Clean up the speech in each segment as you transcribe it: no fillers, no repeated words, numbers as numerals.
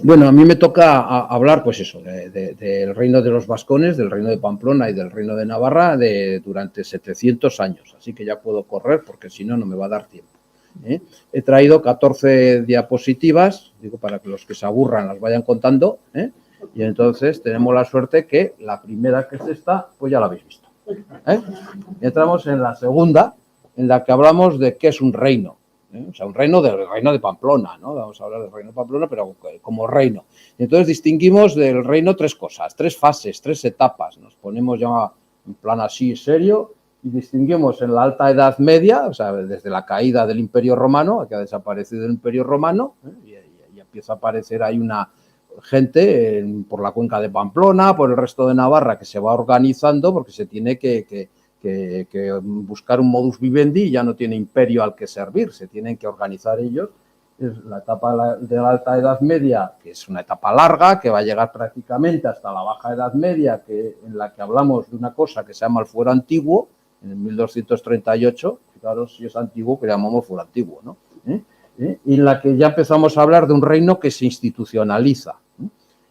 Bueno, a mí me toca hablar, pues eso, del reino de los vascones, del reino de Pamplona y del reino de Navarra durante 700 años. Así que ya puedo correr porque si no, no me va a dar tiempo. He traído 14 diapositivas, digo, para que los que se aburran las vayan contando. Y entonces tenemos la suerte que la primera, que es esta, pues ya la habéis visto. Entramos en la segunda, en la que hablamos de qué es un reino. O sea, un reino del reino de Pamplona, ¿no? Vamos a hablar del reino de Pamplona, pero como reino. Entonces distinguimos del reino tres cosas, tres fases, tres etapas. Nos ponemos ya en plan así serio y distinguimos en la Alta Edad Media, o sea, desde la caída del Imperio Romano, que ha desaparecido el Imperio Romano, y empieza a aparecer ahí una gente por la cuenca de Pamplona, por el resto de Navarra, que se va organizando porque se tiene que buscar un modus vivendi y ya no tiene imperio al que servir, se tienen que organizar ellos. Es la etapa de la Alta Edad Media, que es una etapa larga, que va a llegar prácticamente hasta la Baja Edad Media, en la que hablamos de una cosa que se llama el fuero antiguo, en el 1238, claro, si es antiguo, que llamamos fuero antiguo, ¿no? Y en la que ya empezamos a hablar de un reino que se institucionaliza.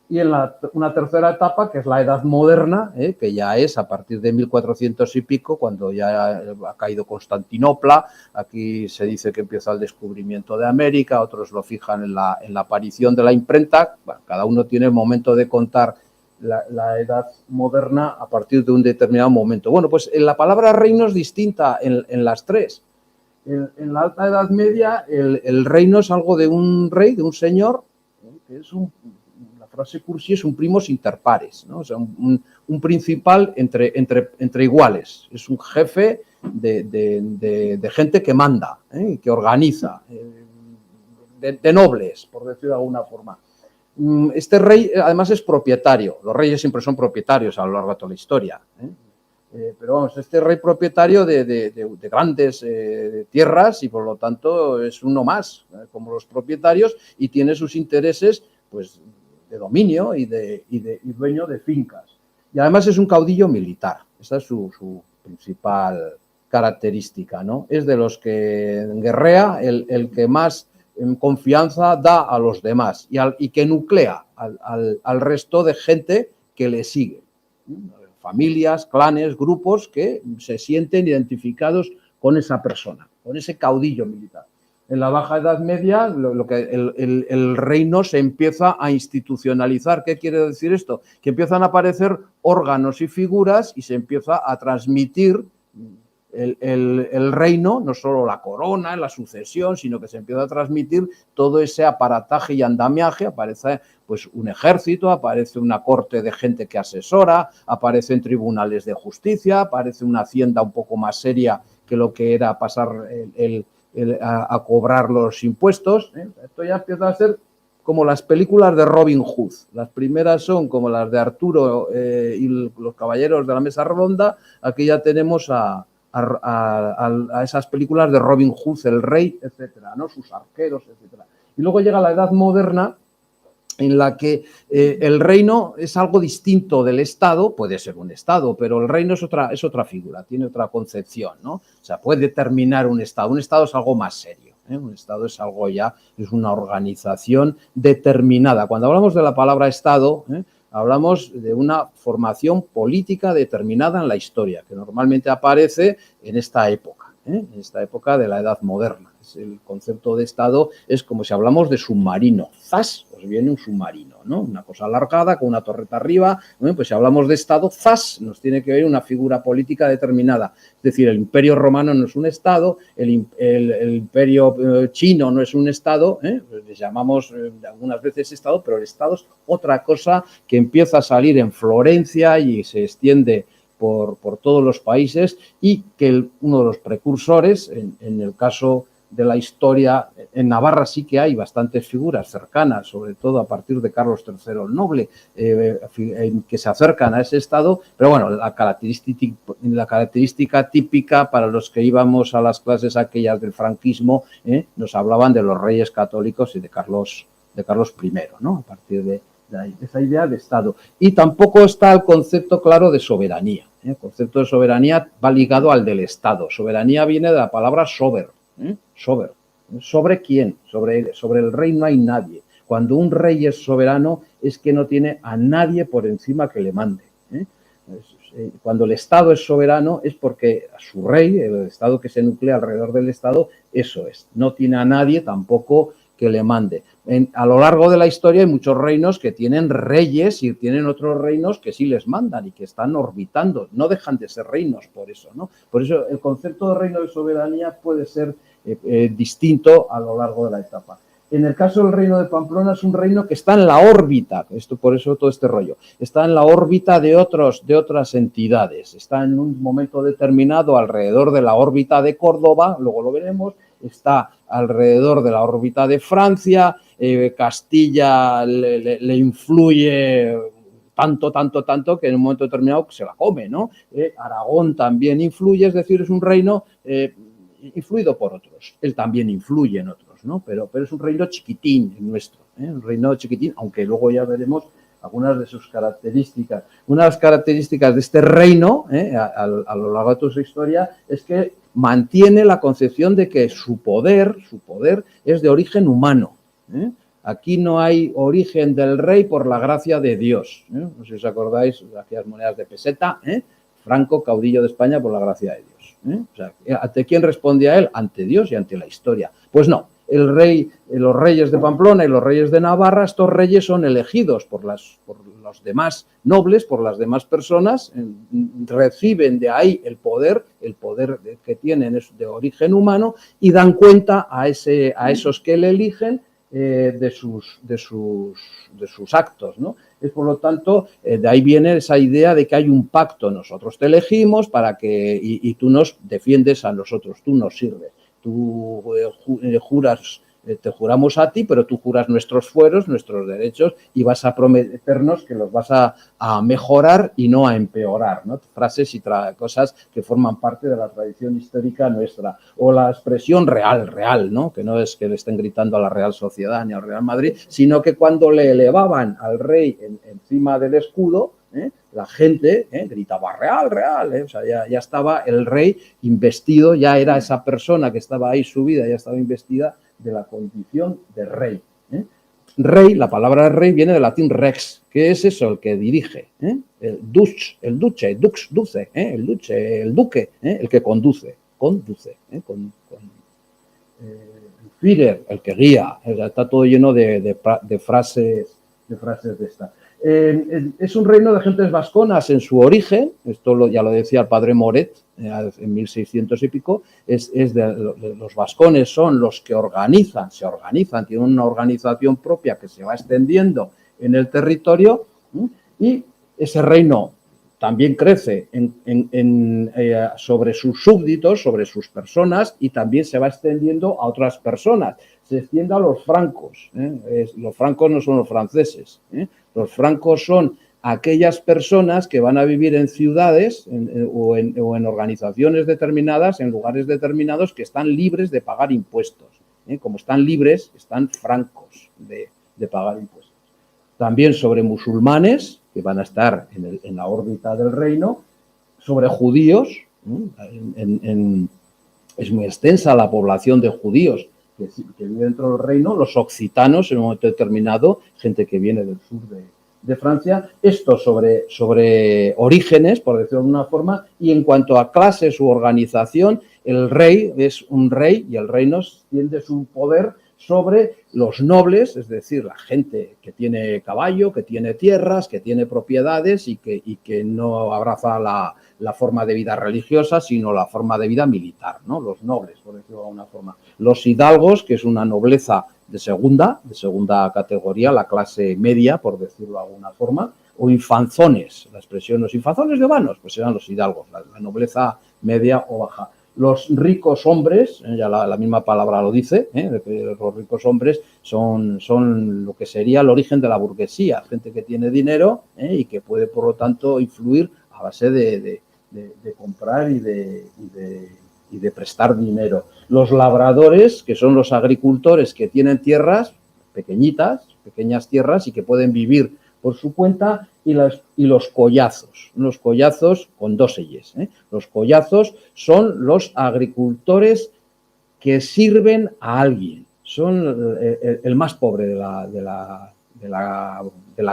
Y en una tercera etapa, que es la Edad Moderna, que ya es a partir de 1400 y pico, cuando ya ha caído Constantinopla. Aquí se dice que empieza el descubrimiento de América, otros lo fijan en la aparición de la imprenta. Bueno, cada uno tiene el momento de contar la Edad Moderna a partir de un determinado momento. Bueno, pues la palabra reino es distinta en las tres. En la Alta Edad Media, el reino es algo de un rey, de un señor, que es la frase cursi es un primus inter pares, ¿no? O sea, un principal entre iguales. Es un jefe de gente que manda, que organiza, de nobles, por decirlo de alguna forma. Este rey, además, es propietario. Los reyes siempre son propietarios a lo largo de toda la historia. Pero vamos, este rey propietario de grandes tierras y por lo tanto es uno más, como los propietarios, y tiene sus intereses, pues, de dominio y dueño de fincas. Y además es un caudillo militar. Esa es su principal característica, ¿no? Es de los que guerrea el que más confianza da a los demás y que nuclea al resto de gente que le sigue. Familias, clanes, grupos que se sienten identificados con esa persona, con ese caudillo militar. En la Baja Edad Media, el reino se empieza a institucionalizar. ¿Qué quiere decir esto? Que empiezan a aparecer órganos y figuras y se empieza a transmitir el reino, no solo la corona, la sucesión, sino que se empieza a transmitir todo ese aparataje y andamiaje. Aparece pues un ejército, aparece una corte de gente que asesora, aparecen tribunales de justicia, aparece una hacienda un poco más seria que lo que era pasar a cobrar los impuestos. Esto ya empieza a ser como las películas de Robin Hood. Las primeras son como las de Arturo y los caballeros de la mesa redonda. Aquí ya tenemos a esas películas de Robin Hood, el rey, etcétera, ¿no? Sus arqueros, etcétera. Y luego llega la Edad Moderna, en la que el reino es algo distinto del Estado, puede ser un Estado, pero el reino es otra figura, tiene otra concepción, ¿no? O sea, puede determinar un Estado es algo más serio, un Estado es algo ya, es una organización determinada. Cuando hablamos de la palabra Estado, hablamos de una formación política determinada en la historia, que normalmente aparece en esta época de la Edad Moderna. El concepto de Estado es como si hablamos de submarino. ¡Zas! Pues viene un submarino, ¿no? Una cosa alargada con una torreta arriba. Bueno, pues si hablamos de Estado, ¡zas! Nos tiene que ver una figura política determinada. Es decir, el Imperio Romano no es un Estado, el Imperio chino no es un Estado, les llamamos algunas veces Estado, pero el Estado es otra cosa que empieza a salir en Florencia y se extiende por todos los países, y que uno de los precursores, en el caso de la historia, en Navarra sí que hay bastantes figuras cercanas, sobre todo a partir de Carlos III el Noble, que se acercan a ese estado, pero bueno, la característica típica para los que íbamos a las clases aquellas del franquismo, nos hablaban de los reyes católicos y de Carlos I, ¿no? A partir de esa idea de Estado. Y tampoco está el concepto claro de soberanía. El concepto de soberanía va ligado al del Estado. Soberanía viene de la palabra sober. Sober. ¿Sobre quién? Sobre el rey no hay nadie. Cuando un rey es soberano es que no tiene a nadie por encima que le mande. Cuando el Estado es soberano es porque su rey, el Estado que se nuclea alrededor del Estado, eso es. No tiene a nadie tampoco que le mande. A lo largo de la historia hay muchos reinos que tienen reyes y tienen otros reinos que sí les mandan y que están orbitando. No dejan de ser reinos por eso, ¿no? Por eso el concepto de reino de soberanía puede ser distinto a lo largo de la etapa. En el caso del reino de Pamplona es un reino que está en la órbita, por eso todo este rollo, está en la órbita de otras entidades, está en un momento determinado alrededor de la órbita de Córdoba, luego lo veremos, está alrededor de la órbita de Francia, Castilla le influye tanto que en un momento determinado se la come, ¿no? Aragón también influye, es decir, es un reino influido por otros, él también influye en otros, ¿no? Pero es un reino chiquitín el nuestro, un reino chiquitín, aunque luego ya veremos algunas de sus características. Una de las características de este reino, a lo largo de toda su historia, es que mantiene la concepción de que su poder es de origen humano. Aquí no hay origen del rey por la gracia de Dios. No sé si os acordáis de aquellas monedas de peseta, Franco, caudillo de España por la gracia de Dios. O sea, ¿ante quién respondía él? Ante Dios y ante la historia. Pues no, los reyes de Pamplona y los reyes de Navarra, estos reyes son elegidos por los demás nobles, por las demás personas, reciben de ahí el poder que tienen es de origen humano y dan cuenta a esos que le eligen de sus actos, ¿no? Es por lo tanto, de ahí viene esa idea de que hay un pacto, nosotros te elegimos para que, y tú nos defiendes a nosotros, tú nos sirves, tú juras, te juramos a ti, pero tú juras nuestros fueros, nuestros derechos y vas a prometernos que los vas a mejorar y no a empeorar, ¿no? Frases y cosas que forman parte de la tradición histórica nuestra. O la expresión real, ¿no? Que no es que le estén gritando a la Real Sociedad ni al Real Madrid, sino que cuando le elevaban al rey encima del escudo, la gente gritaba real, o sea, ya estaba el rey investido, ya era esa persona que estaba ahí subida, ya estaba investida de la condición de rey. Rey, la palabra rey viene del latín rex, que es eso, el que dirige, el duce, el duce, el duque, el que conduce, el Führer, el que guía, está todo lleno de frases de estas. Es un reino de gentes vasconas en su origen, esto ya lo decía el padre Moret en 1600 y pico, los vascones son los que se organizan, tienen una organización propia que se va extendiendo en el territorio y ese reino también crece sobre sus súbditos, sobre sus personas y también se va extendiendo a otras personas. Se extiende a los francos. Los francos no son los franceses. Los francos son aquellas personas que van a vivir en ciudades o en organizaciones determinadas, en lugares determinados que están libres de pagar impuestos. Como están libres, están francos de pagar impuestos. También sobre musulmanes, que van a estar en la órbita del reino, sobre judíos, es muy extensa la población de judíos que vive dentro del reino, los occitanos en un momento determinado, gente que viene del sur de Francia, esto sobre orígenes, por decirlo de una forma, y en cuanto a clases u organización, el rey es un rey y el reino tiende su poder sobre los nobles, es decir, la gente que tiene caballo, que tiene tierras, que tiene propiedades y que no abraza la forma de vida religiosa, sino la forma de vida militar, ¿no? Los nobles, por decirlo de alguna forma. Los hidalgos, que es una nobleza de segunda categoría, la clase media, por decirlo de alguna forma, o infanzones, la expresión los infanzones de vanos, pues eran los hidalgos, la nobleza media o baja. Los ricos hombres, ya la misma palabra lo dice, los ricos hombres son lo que sería el origen de la burguesía, gente que tiene dinero y que puede, por lo tanto, influir a base de comprar y de prestar dinero. Los labradores, que son los agricultores que tienen tierras pequeñas tierras y que pueden vivir por su cuenta, y los collazos. Los collazos con dos L's. Los collazos son los agricultores que sirven a alguien. son el más pobre de la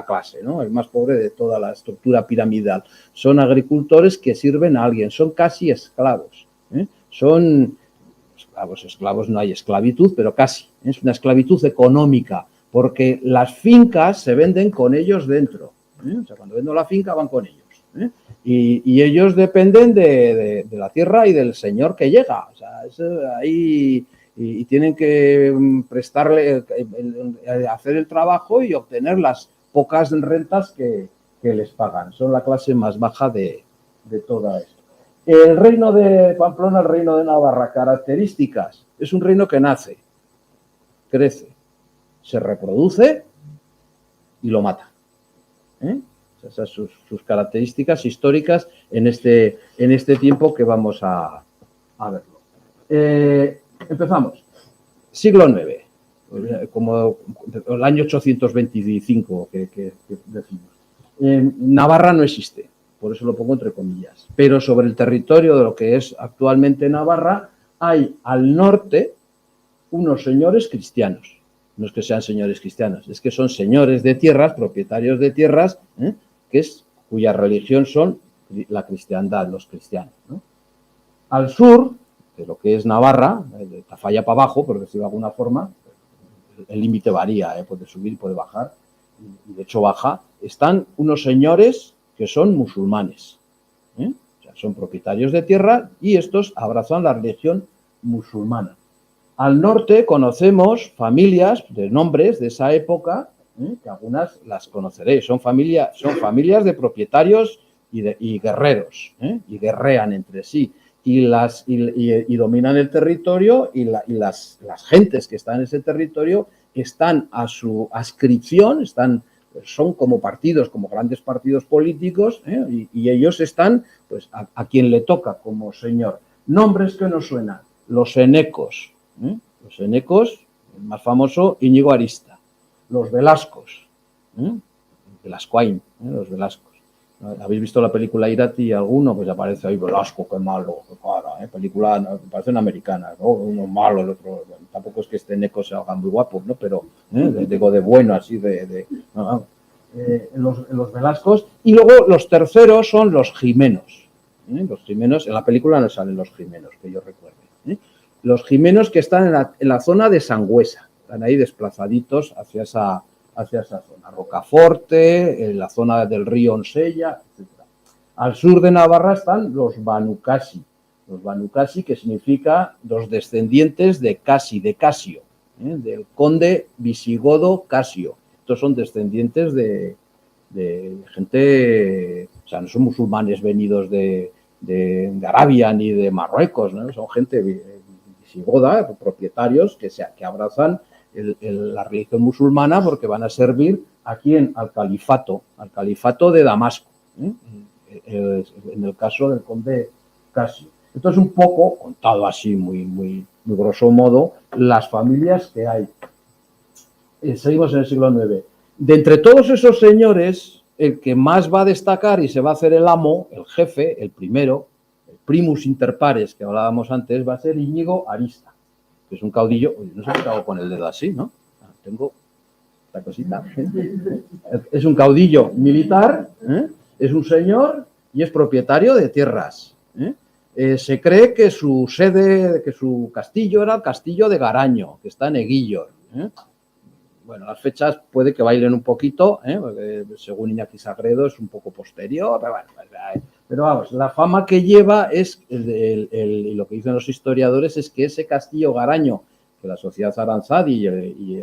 clase, ¿no? El más pobre de toda la estructura piramidal. Son agricultores que sirven a alguien, son casi esclavos. Son esclavos no hay esclavitud, pero casi. Es una esclavitud económica, porque las fincas se venden con ellos dentro. O sea, cuando vendo la finca van con ellos. Y ellos dependen de la tierra y del señor que llega. O sea, ahí... Y tienen que prestarle, hacer el trabajo y obtener las pocas rentas que les pagan. Son la clase más baja de toda esto. El reino de Pamplona, el reino de Navarra, características. Es un reino que nace, crece, se reproduce y lo mata. Esas son sus características históricas en este tiempo que vamos a verlo. Empezamos. Siglo IX, como el año 825 que decimos. Navarra no existe, por eso lo pongo entre comillas, pero sobre el territorio de lo que es actualmente Navarra hay al norte unos señores cristianos. No es que sean señores cristianos, es que son señores de tierras, propietarios de tierras, cuya religión son la cristiandad, los cristianos, ¿no? Al sur de lo que es Navarra, de Tafalla para abajo, por decirlo de alguna forma, el límite varía, puede subir, puede bajar, y de hecho baja, están unos señores que son musulmanes, o sea, son propietarios de tierra y estos abrazan la religión musulmana. Al norte conocemos familias de nombres de esa época, que algunas las conoceréis, son familias de propietarios y guerreros, y guerrean entre sí. Y dominan el territorio y las gentes que están en ese territorio están a su adscripción, son como partidos, como grandes partidos políticos, y ellos están pues a quien le toca como señor. Nombres que nos suenan, los enecos, los enecos, el más famoso, Íñigo Arista, los Velascos, Velascoain, los Velascos. ¿Habéis visto la película Irati? Alguno, pues aparece ahí Velasco, qué malo, qué cara, película, parece una americana, ¿no? Uno malo, el otro, bueno, tampoco es que este neco se haga muy guapo, ¿no? Pero, digo, de bueno, así los Velascos. Y luego los terceros son los Jimenos. Los Jimenos, en la película no salen los Jimenos, que yo recuerde. Los Jimenos que están en la zona de Sangüesa, están ahí desplazaditos hacia esa zona, Rocaforte, en la zona del río Onsella, etc. Al sur de Navarra están los Banucasi, que significa los descendientes de Casio, del conde visigodo Casio. Estos son descendientes de gente, o sea, no son musulmanes venidos de Arabia ni de Marruecos, ¿no? Son gente visigoda, propietarios que abrazan la religión musulmana porque van a servir ¿a quién? Al califato de Damasco, en el caso del conde Casio. Esto es un poco, contado así muy grosso modo, las familias que hay. Seguimos en el siglo IX. De entre todos esos señores, el que más va a destacar y se va a hacer el amo, el jefe, el primero, el primus inter pares que hablábamos antes, va a ser Íñigo Arista, que es un caudillo. Oye, no sé qué hago con el dedo así, ¿no? Tengo esta cosita. Es un caudillo militar, es un señor y es propietario de tierras. Se cree que su sede, que su castillo era el castillo de Garaño, que está en Eguillor. Bueno, las fechas puede que bailen un poquito, porque según Iñaki Sagredo es un poco posterior, pero vamos, la fama que lleva es, y lo que dicen los historiadores es que ese castillo Garaño, que la sociedad Aranzadi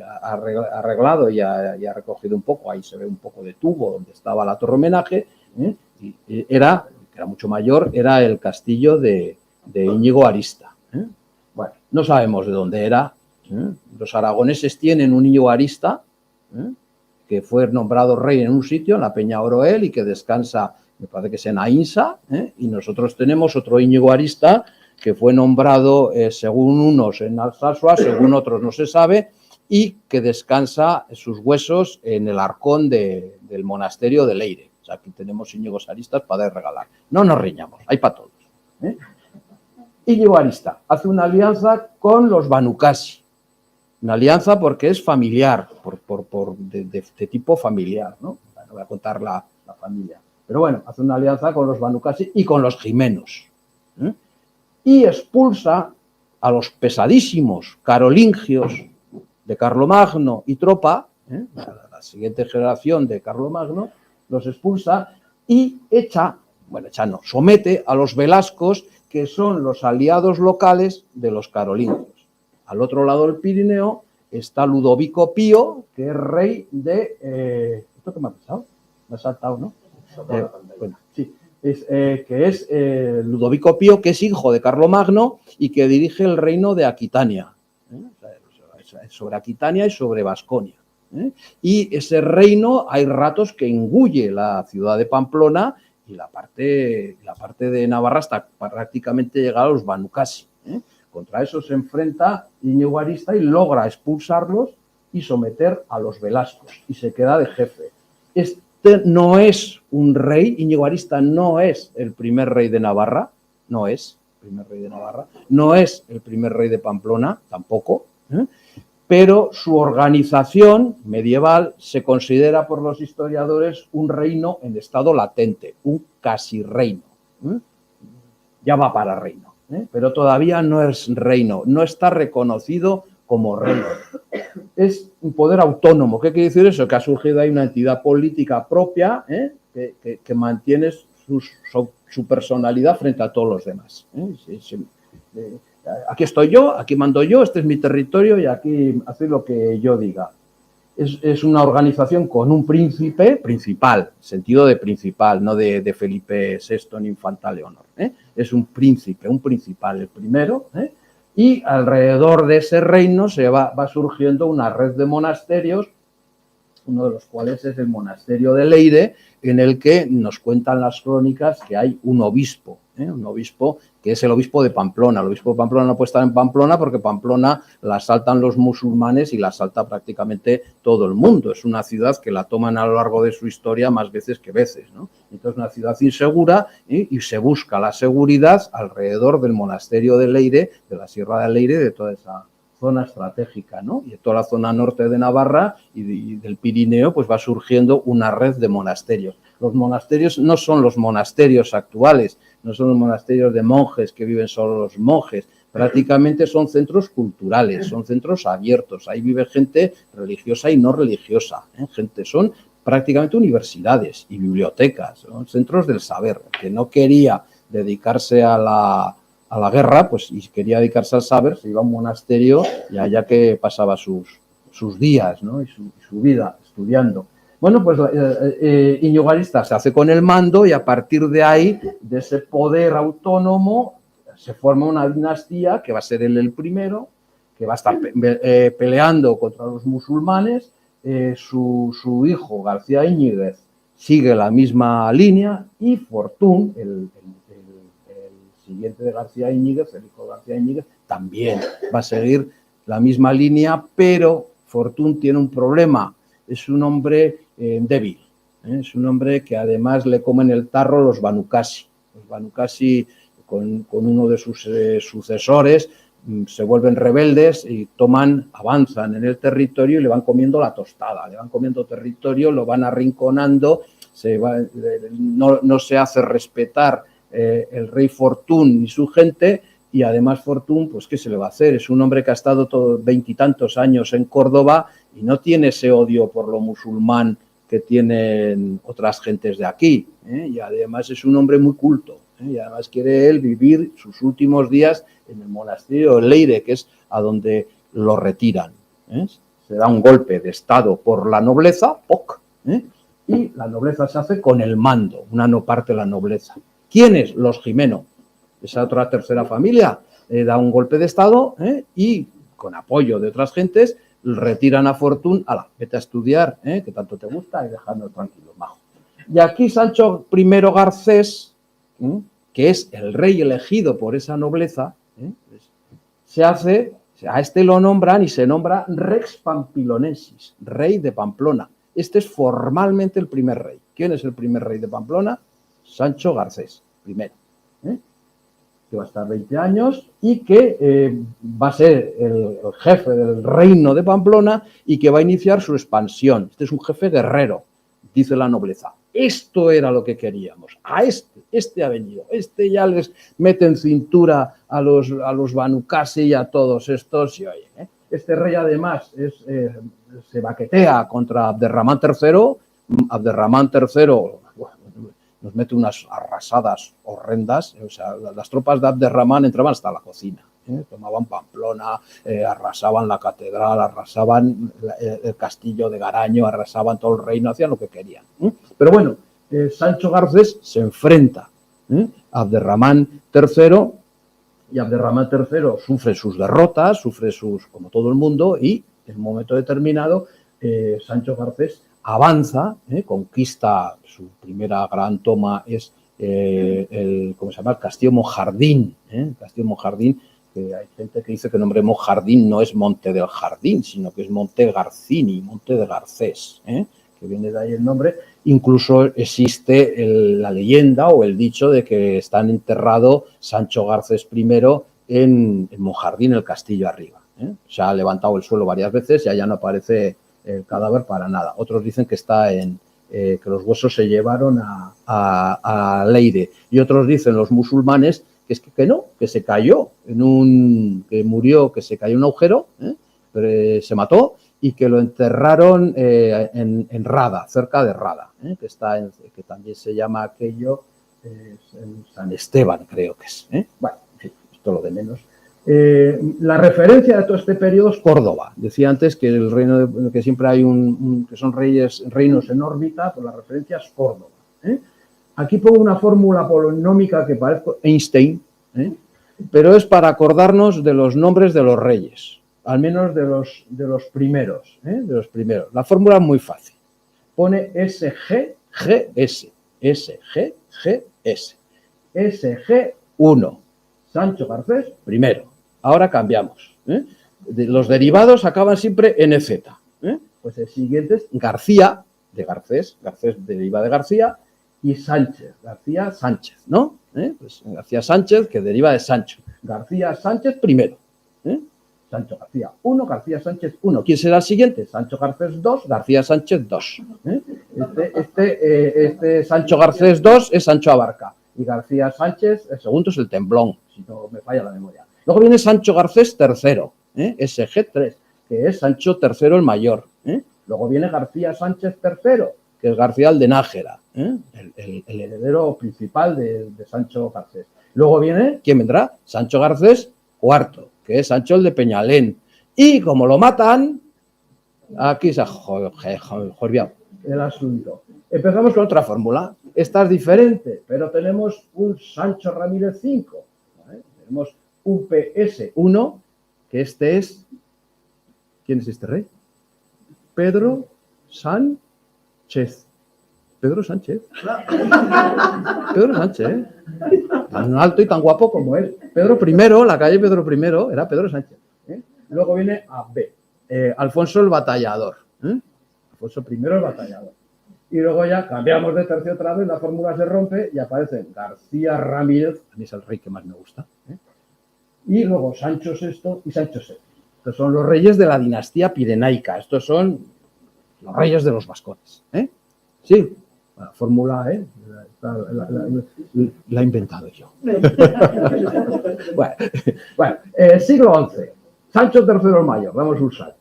ha arreglado y ha recogido un poco, ahí se ve un poco de tubo donde estaba la torre homenaje, que era mucho mayor, era el castillo de Íñigo Arista. Bueno, no sabemos de dónde era. Los aragoneses tienen un Íñigo Arista, que fue nombrado rey en un sitio, en la Peña Oroel, y que descansa, me parece que es en Ainsa, y nosotros tenemos otro Íñigo Arista que fue nombrado, según unos, en Alsasua, según otros no se sabe, y que descansa sus huesos en el arcón del monasterio de Leire. O sea, aquí tenemos Íñigos Aristas para regalar. No nos riñamos, hay para todos. Íñigo Arista hace una alianza con los Banucasi. Una alianza porque es familiar, de tipo familiar, ¿no? No voy a contar la familia. Pero bueno, hace una alianza con los Banu Qasi y con los Jimenos. Y expulsa a los pesadísimos carolingios de Carlomagno y tropa, la siguiente generación de Carlomagno, los expulsa y somete a los velascos, que son los aliados locales de los carolingios. Al otro lado del Pirineo está Ludovico Pío, que es rey de... ¿Esto qué me ha pasado? Me ha saltado, ¿no? Bueno, sí. Ludovico Pío, que es hijo de Carlomagno y que dirige el reino de Aquitania, sobre Aquitania y sobre Vasconia. Y ese reino hay ratos que engulle la ciudad de Pamplona y la parte de Navarra hasta prácticamente llegar a los Banu Qasi. Contra eso se enfrenta Íñigo Ariztzáy y logra expulsarlos y someter a los velascos y se queda de jefe. Este no es un rey, Íñigo Ariztzáy no es el primer rey de Navarra, no es el primer rey de Navarra, no es el primer rey de Pamplona, tampoco, pero su organización medieval se considera por los historiadores un reino en estado latente, un casi reino. Ya va para reino, pero todavía no es reino, no está reconocido como reino. Es un poder autónomo. ¿Qué quiere decir eso? Que ha surgido ahí una entidad política propia que mantiene su personalidad frente a todos los demás. Aquí estoy yo, aquí mando yo, este es mi territorio y aquí hacéis lo que yo diga. Es una organización con un príncipe principal, sentido de principal, no de Felipe VI ni Infanta Leonor. Es un príncipe, un principal, el primero, y alrededor de ese reino se va surgiendo una red de monasterios, uno de los cuales es el monasterio de Leyre, en el que nos cuentan las crónicas que hay un obispo que es el obispo de Pamplona. El obispo de Pamplona no puede estar en Pamplona porque Pamplona la asaltan los musulmanes y la asalta prácticamente todo el mundo. Es una ciudad que la toman a lo largo de su historia más veces que veces, ¿no? Entonces, una ciudad insegura y se busca la seguridad alrededor del monasterio de Leyre, de la Sierra de Leyre, de toda esa zona estratégica, ¿no? Y de toda la zona norte de Navarra y del Pirineo, pues va surgiendo una red de monasterios. Los monasterios no son los monasterios actuales, no son los monasterios de monjes que viven solo los monjes, prácticamente son centros culturales, son centros abiertos, ahí vive gente religiosa y no religiosa, son prácticamente universidades y bibliotecas, son centros del saber. El que no quería dedicarse a la guerra, pues y quería dedicarse al saber, se iba a un monasterio y allá que pasaba sus días, ¿no? y su vida estudiando. Bueno, pues Íñigo Ariztzáy se hace con el mando y a partir de ahí, de ese poder autónomo, se forma una dinastía que va a ser él el primero, que va a estar peleando contra los musulmanes. Su hijo, García Íñiguez, sigue la misma línea y Fortún, el siguiente de García Íñiguez, el hijo de García Íñiguez, también va a seguir la misma línea, pero Fortún tiene un problema. Es un hombre débil, es un hombre que además le comen el tarro los Banu Qasi. Los Banu Qasi, con uno de sus sucesores, se vuelven rebeldes y avanzan en el territorio y le van comiendo la tostada, le van comiendo territorio, lo van arrinconando, no se hace respetar el rey Fortún y su gente. Y además Fortún, pues ¿qué se le va a hacer? Es un hombre que ha estado 20 y tantos años en Córdoba y no tiene ese odio por lo musulmán que tienen otras gentes de aquí. Y además es un hombre muy culto. Y además quiere él vivir sus últimos días en el monasterio de Leyre, que es a donde lo retiran. Se da un golpe de estado por la nobleza, y la nobleza se hace con el mando, una no parte de la nobleza. ¿Quiénes? Los Jimeno. Esa otra tercera familia da un golpe de estado y con apoyo de otras gentes retiran a Fortún, vete a estudiar, que tanto te gusta y dejadnos tranquilos, majo. Y aquí Sancho I Garcés, que es el rey elegido por esa nobleza, a este lo nombran y se nombra Rex Pampilonensis, rey de Pamplona. Este es formalmente el primer rey. ¿Quién es el primer rey de Pamplona? Sancho Garcés, primero. que va a estar 20 años y que va a ser el jefe del reino de Pamplona y que va a iniciar su expansión. Este es un jefe guerrero, dice la nobleza. Esto era lo que queríamos. A este ha venido. Este ya les mete en cintura a los Banu Qasi y a todos estos. Y oye, este rey además se baquetea contra Abderramán III. Abderramán III nos mete unas arrasadas horrendas. O sea, las tropas de Abderramán entraban hasta la cocina. Tomaban Pamplona, arrasaban la catedral, arrasaban el castillo de Garaño, arrasaban todo el reino, hacían lo que querían. Pero bueno, Sancho Garcés se enfrenta a Abderramán III y Abderramán III sufre sus derrotas, como todo el mundo, y en un momento determinado Sancho Garcés avanza, conquista, su primera gran toma es el Castillo Monjardín, Castillo Monjardín, que hay gente que dice que el nombre Monjardín no es Monte del Jardín, sino que es Monte Garcini, Monte de Garcés, que viene de ahí el nombre. Incluso existe la leyenda o el dicho de que está enterrado Sancho Garcés I en Monjardín, el castillo arriba. Se ha levantado el suelo varias veces y allá no aparece el cadáver para nada. Otros dicen que está que los huesos se llevaron a Leire, y otros dicen, los musulmanes, que no, que se cayó que murió, que se cayó en un agujero, pero se mató y que lo enterraron en Rada, cerca de Rada, que también se llama aquello en San Esteban, creo que es. Bueno, en fin, esto lo de menos. La referencia de todo este periodo es Córdoba. Decía antes que el reino que siempre hay que son reinos en órbita, pues la referencia es Córdoba. Aquí pongo una fórmula polinómica que parece Einstein, pero es para acordarnos de los nombres de los reyes, al menos de los primeros, La fórmula es muy fácil. Pone SGGS, SGGS, SG1, Sancho Garcés I. Ahora cambiamos. Los derivados acaban siempre en Z. Pues el siguiente es García, de Garcés, Garcés deriva de García, y Sánchez, García Sánchez, ¿no? Pues García Sánchez, que deriva de Sancho. García Sánchez I. Sancho García I, García Sánchez I. ¿Quién será el siguiente? Sancho Garcés II, García Sánchez II. Este Sancho Garcés II es Sancho Abarca. Y García Sánchez, el segundo es el Temblón, si no me falla la memoria. Luego viene Sancho Garcés III, SG3, que es Sancho III el Mayor. Luego viene García Sánchez III, que es García el de Nájera, el heredero principal de Sancho Garcés. Luego viene, ¿quién vendrá? Sancho Garcés IV, que es Sancho el de Peñalén. Y como lo matan, aquí se ha jorbiado el asunto. Empezamos con otra fórmula. Esta es diferente, pero tenemos un Sancho Ramírez V. Tenemos un PS1, que este es... ¿Quién es este rey? Pedro Sánchez. Pedro Sánchez. Pedro Sánchez, tan alto y tan guapo como él. Pedro I, la calle Pedro I, era Pedro Sánchez. Luego viene a B. Alfonso el Batallador. Alfonso I el Batallador. Y luego ya cambiamos de tercio otra vez, la fórmula se rompe y aparecen García Ramírez, a mí es el rey que más me gusta, y luego Sancho VI y Sancho VII. Estos son los reyes de la dinastía pirenaica, estos son los reyes de los vascones. Sí, la fórmula la he inventado yo. Bueno, siglo XI, Sancho III el Mayor, damos un salto.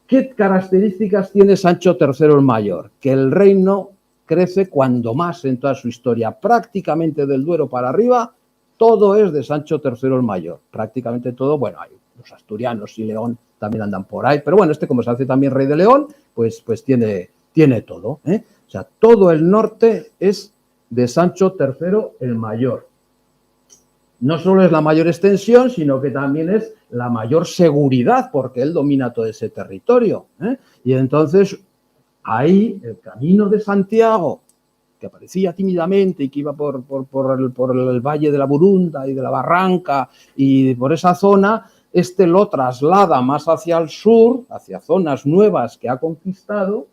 ¿Qué características tiene Sancho III el Mayor? Que el reino crece cuando más en toda su historia. Prácticamente del Duero para arriba, todo es de Sancho III el Mayor. Prácticamente todo, bueno, hay los asturianos y León también andan por ahí, pero bueno, como se hace también rey de León, pues tiene todo. O sea, todo el norte es de Sancho III el Mayor. No solo es la mayor extensión, sino que también es la mayor seguridad, porque él domina todo ese territorio. Y entonces, ahí, el camino de Santiago, que aparecía tímidamente y que iba por el valle de la Burunda y de la Barranca y por esa zona, lo traslada más hacia el sur, hacia zonas nuevas que ha conquistado,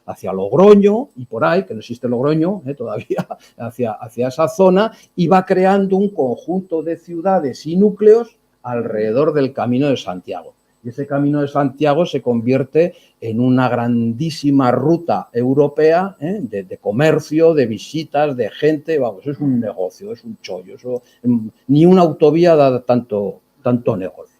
hacia Logroño y por ahí, que no existe Logroño todavía, hacia esa zona, y va creando un conjunto de ciudades y núcleos alrededor del Camino de Santiago. Y ese Camino de Santiago se convierte en una grandísima ruta europea de comercio, de visitas, de gente. Vamos, es un negocio, es un chollo. Eso, ni una autovía da tanto negocio.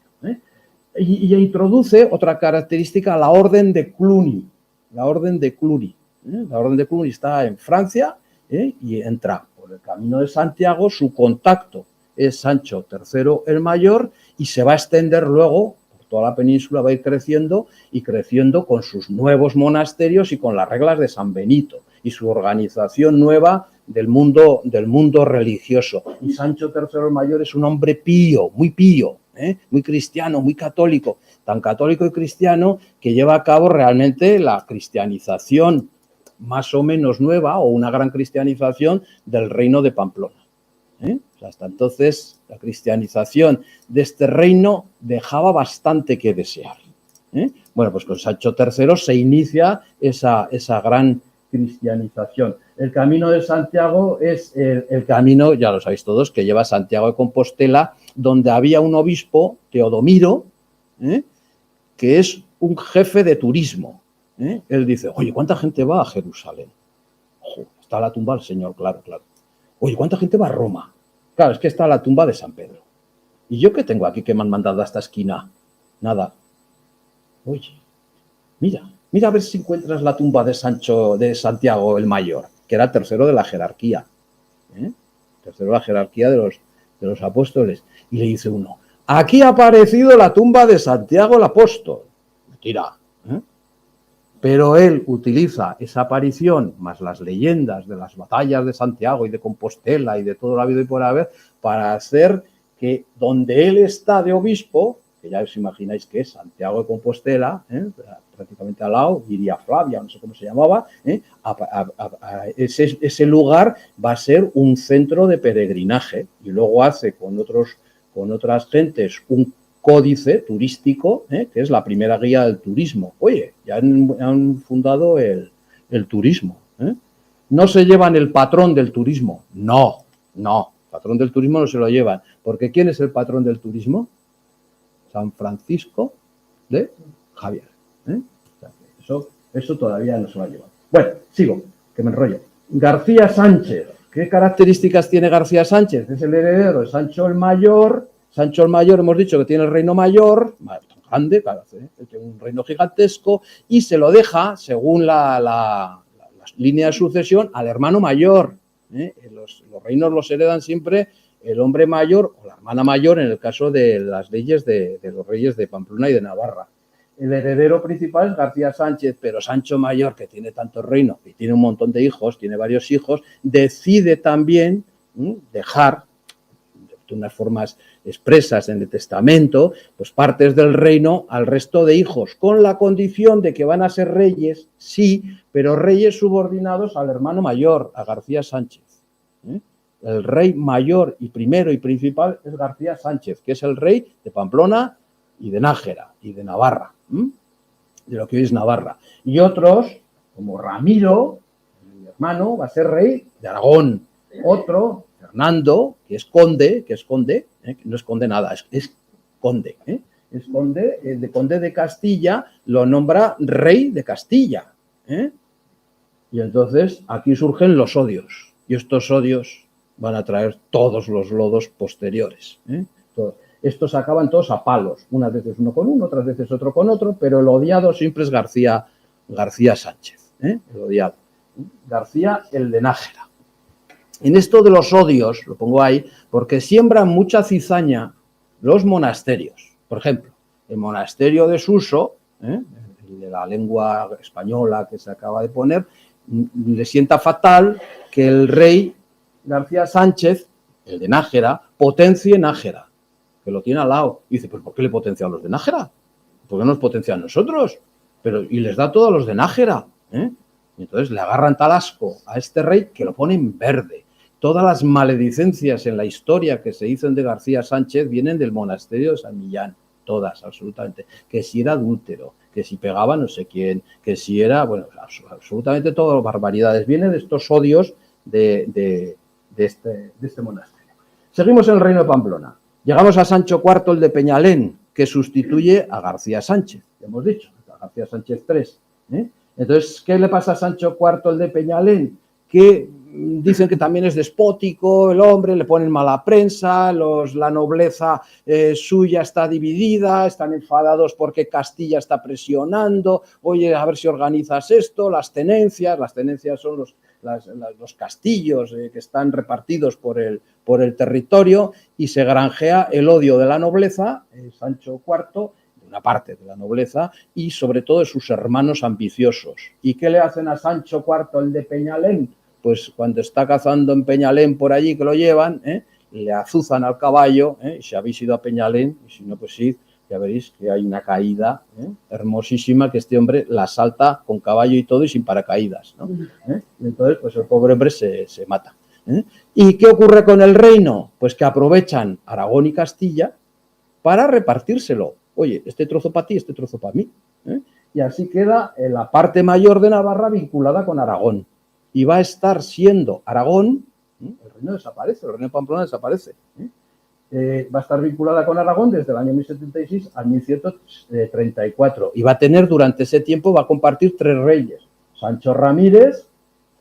Y introduce otra característica, la Orden de Cluny. La Orden de Cluny. La Orden de Cluny está en Francia y entra por el Camino de Santiago. Su contacto es Sancho III el Mayor y se va a extender luego por toda la península, va a ir creciendo y creciendo con sus nuevos monasterios y con las reglas de San Benito y su organización nueva del mundo religioso. Y Sancho III el Mayor es un hombre pío, muy cristiano, muy católico, tan católico y cristiano que lleva a cabo realmente la cristianización más o menos nueva o una gran cristianización del reino de Pamplona. O sea, hasta entonces la cristianización de este reino dejaba bastante que desear. Bueno, pues con Sancho III se inicia esa gran cristianización. El Camino de Santiago es el camino, ya lo sabéis todos, que lleva a Santiago de Compostela, donde había un obispo, Teodomiro, que es un jefe de turismo. Él dice, oye, ¿cuánta gente va a Jerusalén? Ojo, está la tumba del Señor, claro. Oye, ¿cuánta gente va a Roma? Claro, es que está la tumba de San Pedro. ¿Y yo qué tengo aquí que me han mandado a esta esquina? Nada. Oye, mira a ver si encuentras la tumba de Santiago el Mayor, que era el tercero de la jerarquía. Tercero de la jerarquía de los apóstoles. Y le dice uno, aquí ha aparecido la tumba de Santiago el Apóstol. Mentira. Pero él utiliza esa aparición, más las leyendas de las batallas de Santiago y de Compostela y de todo lo habido y por haber, para hacer que donde él está de obispo, que ya os imagináis que es Santiago de Compostela, prácticamente al lado, diría Flavia, no sé cómo se llamaba, ese lugar va a ser un centro de peregrinaje y luego hace con otras gentes un códice turístico, que es la primera guía del turismo. Oye, ya han fundado el turismo. No se llevan el patrón del turismo. No, patrón del turismo no se lo llevan. Porque ¿quién es el patrón del turismo? San Francisco de Javier. Eso todavía no se lo ha llevado. Bueno, sigo, que me enrollo. García Sánchez. ¿Qué características tiene García Sánchez? Es el heredero de Sancho el Mayor. Sancho el Mayor, hemos dicho que tiene el reino mayor, grande, claro, tiene un reino gigantesco, y se lo deja, según la línea de sucesión, al hermano mayor. Los reinos los heredan siempre el hombre mayor o la hermana mayor, en el caso de las leyes de los reyes de Pamplona y de Navarra. El heredero principal es García Sánchez, pero Sancho Mayor, que tiene tanto reino y tiene un montón de hijos, tiene varios hijos, decide también dejar de unas formas expresas en el testamento, pues partes del reino al resto de hijos, con la condición de que van a ser reyes, sí, pero reyes subordinados al hermano mayor, a García Sánchez. El rey mayor y primero y principal es García Sánchez, que es el rey de Pamplona y de Nájera y de Navarra, de lo que hoy es Navarra. Y otros, como Ramiro, mi hermano, va a ser rey de Aragón. Otro, Fernando, que es conde, que no es conde nada, es conde. Es conde, el de conde de Castilla lo nombra rey de Castilla. Y entonces aquí surgen los odios. Y estos odios van a traer todos los lodos posteriores. Estos acaban todos a palos. Unas veces uno con uno, otras veces otro con otro, pero el odiado siempre es García Sánchez. El odiado. García el de Nájera. En esto de los odios, lo pongo ahí, porque siembran mucha cizaña los monasterios. Por ejemplo, el monasterio de Suso, el de la lengua española que se acaba de poner, le sienta fatal que el rey García Sánchez, el de Nájera, potencie Nájera, que lo tiene al lado. Y dice, pues ¿por qué le potencia a los de Nájera? ¿Por qué no nos potencia a nosotros? Y les da todo a los de Nájera. Y entonces le agarran tal asco a este rey que lo ponen verde. Todas las maledicencias en la historia que se dicen de García Sánchez vienen del monasterio de San Millán, todas, absolutamente. Que si era adúltero, que si pegaba no sé quién, que si era, bueno, absolutamente todo, barbaridades. Viene de estos odios de este monasterio. Seguimos en el reino de Pamplona. Llegamos a Sancho IV, el de Peñalén, que sustituye a García Sánchez, ya hemos dicho, a García Sánchez III. Entonces, ¿qué le pasa a Sancho IV, el de Peñalén? Que dicen que también es despótico el hombre, le ponen mala prensa, la nobleza suya está dividida, están enfadados porque Castilla está presionando, oye, a ver si organizas esto, las tenencias son los castillos que están repartidos por el territorio, y se granjea el odio de la nobleza, Sancho IV, de una parte de la nobleza, y sobre todo de sus hermanos ambiciosos. ¿Y qué le hacen a Sancho IV, el de Peñalén? Pues cuando está cazando en Peñalén por allí, que lo llevan, le azuzan al caballo, y si habéis ido a Peñalén, y si no, pues sí, ya veréis que hay una caída hermosísima, que este hombre la salta con caballo y todo y sin paracaídas, ¿no? Y entonces, pues el pobre hombre se mata. ¿Y qué ocurre con el reino? Pues que aprovechan Aragón y Castilla para repartírselo. Oye, este trozo para ti, este trozo para mí. Y así queda la parte mayor de Navarra vinculada con Aragón. Y va a estar siendo Aragón, el reino desaparece, el reino de Pamplona desaparece. Va a estar vinculada con Aragón desde el año 1076 al 1134. Y va a tener durante ese tiempo, va a compartir 3 reyes. Sancho Ramírez,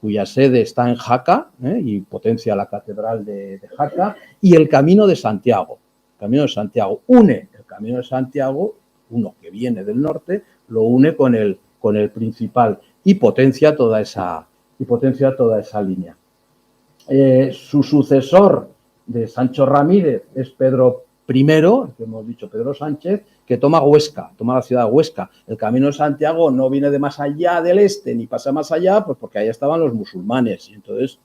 cuya sede está en Jaca, y potencia la catedral de Jaca, y el Camino de Santiago. El Camino de Santiago une el Camino de Santiago, uno que viene del norte, lo une con el principal y potencia toda esa línea. Su sucesor de Sancho Ramírez es Pedro I, que hemos dicho Pedro Sánchez, que toma Huesca, toma la ciudad de Huesca. El Camino de Santiago no viene de más allá del este, ni pasa más allá, pues porque allá estaban los musulmanes, y entonces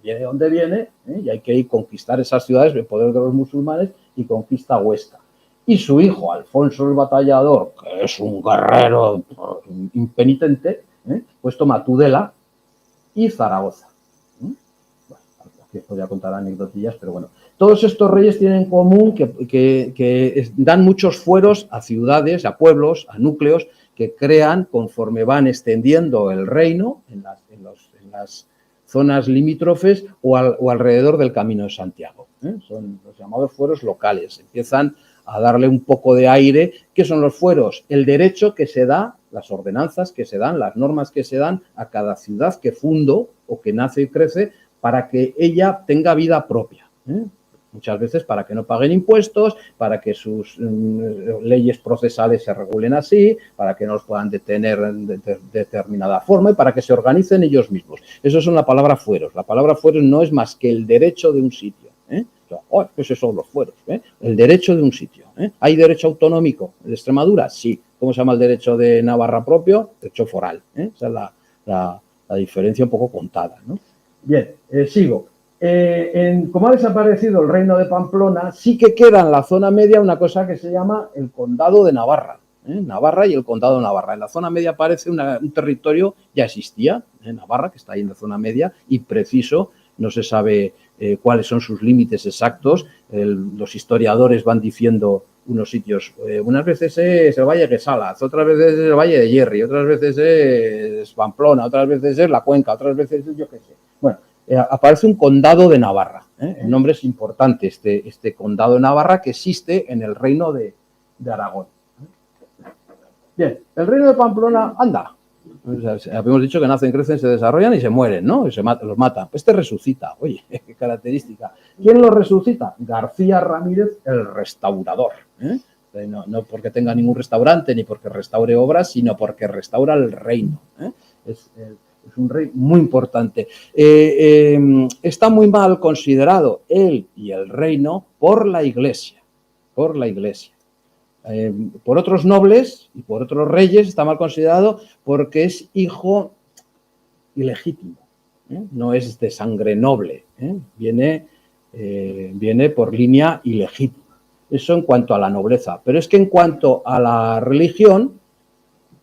viene donde viene, y hay que ir a conquistar esas ciudades en poder de los musulmanes, y conquista Huesca. Y su hijo, Alfonso el Batallador, que es un guerrero impenitente, pues toma Tudela y Zaragoza. Bueno, aquí os podría contar anécdotillas, pero bueno. Todos estos reyes tienen en común que dan muchos fueros a ciudades, a pueblos, a núcleos que crean conforme van extendiendo el reino en las zonas limítrofes o alrededor del Camino de Santiago. Son los llamados fueros locales. Empiezan a darle un poco de aire. ¿Qué son los fueros? El derecho que se da, las ordenanzas que se dan, las normas que se dan a cada ciudad que fundo o que nace y crece para que ella tenga vida propia. Muchas veces para que no paguen impuestos, para que sus leyes procesales se regulen así, para que no los puedan detener de determinada forma y para que se organicen ellos mismos. Eso son la palabra fueros. La palabra fueros no es más que el derecho de un sitio. Pues esos son los fueros. El derecho de un sitio. ¿Hay derecho autonómico de Extremadura? Sí. ¿Cómo se llama el derecho de Navarra propio? Derecho foral. Esa es la diferencia un poco contada, ¿no? Bien, sigo. Como ha desaparecido el reino de Pamplona, sí que queda en la zona media una cosa que se llama el condado de Navarra. Navarra y el condado de Navarra. En la zona media aparece un territorio, ya existía, Navarra, que está ahí en la zona media, y preciso, no se sabe cuáles son sus límites exactos. Los historiadores van diciendo unos sitios, unas veces es el Valle de Salas, otras veces es el Valle de Hierri, otras veces es Pamplona, otras veces es la Cuenca, otras veces es yo qué sé. Bueno, aparece un condado de Navarra. El nombre es importante, este condado de Navarra que existe en el reino de Aragón. Bien, el reino de Pamplona anda. Habíamos dicho que nacen, crecen, se desarrollan y se mueren, ¿no? Los matan. Este resucita. Oye, qué característica. ¿Quién lo resucita? García Ramírez, el restaurador. No porque tenga ningún restaurante ni porque restaure obras, sino porque restaura el reino. Es un rey muy importante. Está muy mal considerado él y el reino por la Iglesia. Por la Iglesia. Por otros nobles y por otros reyes está mal considerado porque es hijo ilegítimo, no es de sangre noble, viene por línea ilegítima. Eso en cuanto a la nobleza. Pero es que en cuanto a la religión,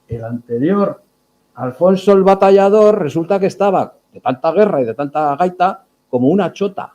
el anterior Alfonso el Batallador resulta que estaba de tanta guerra y de tanta gaita como una chota,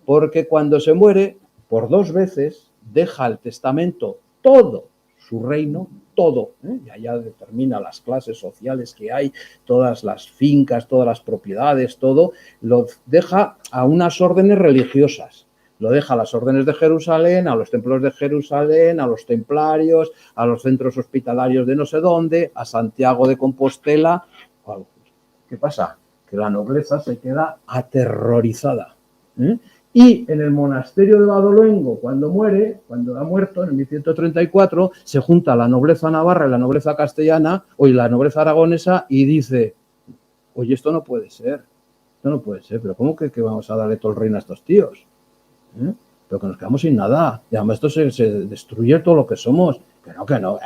porque cuando se muere, por 2 veces, deja el testamento todo su reino todo, y allá determina las clases sociales que hay, todas las fincas, todas las propiedades, todo, lo deja a unas órdenes religiosas. Lo deja a las órdenes de Jerusalén, a los templos de Jerusalén, a los templarios, a los centros hospitalarios de no sé dónde, a Santiago de Compostela. ¿Qué pasa? Que la nobleza se queda aterrorizada. Y en el monasterio de Badolengo, cuando ha muerto, en 1134, se junta la nobleza navarra y la nobleza castellana, o la nobleza aragonesa, y dice, oye, esto no puede ser, pero ¿cómo que vamos a darle todo el reino a estos tíos? Pero que nos quedamos sin nada, y además esto se destruye todo lo que somos, que no.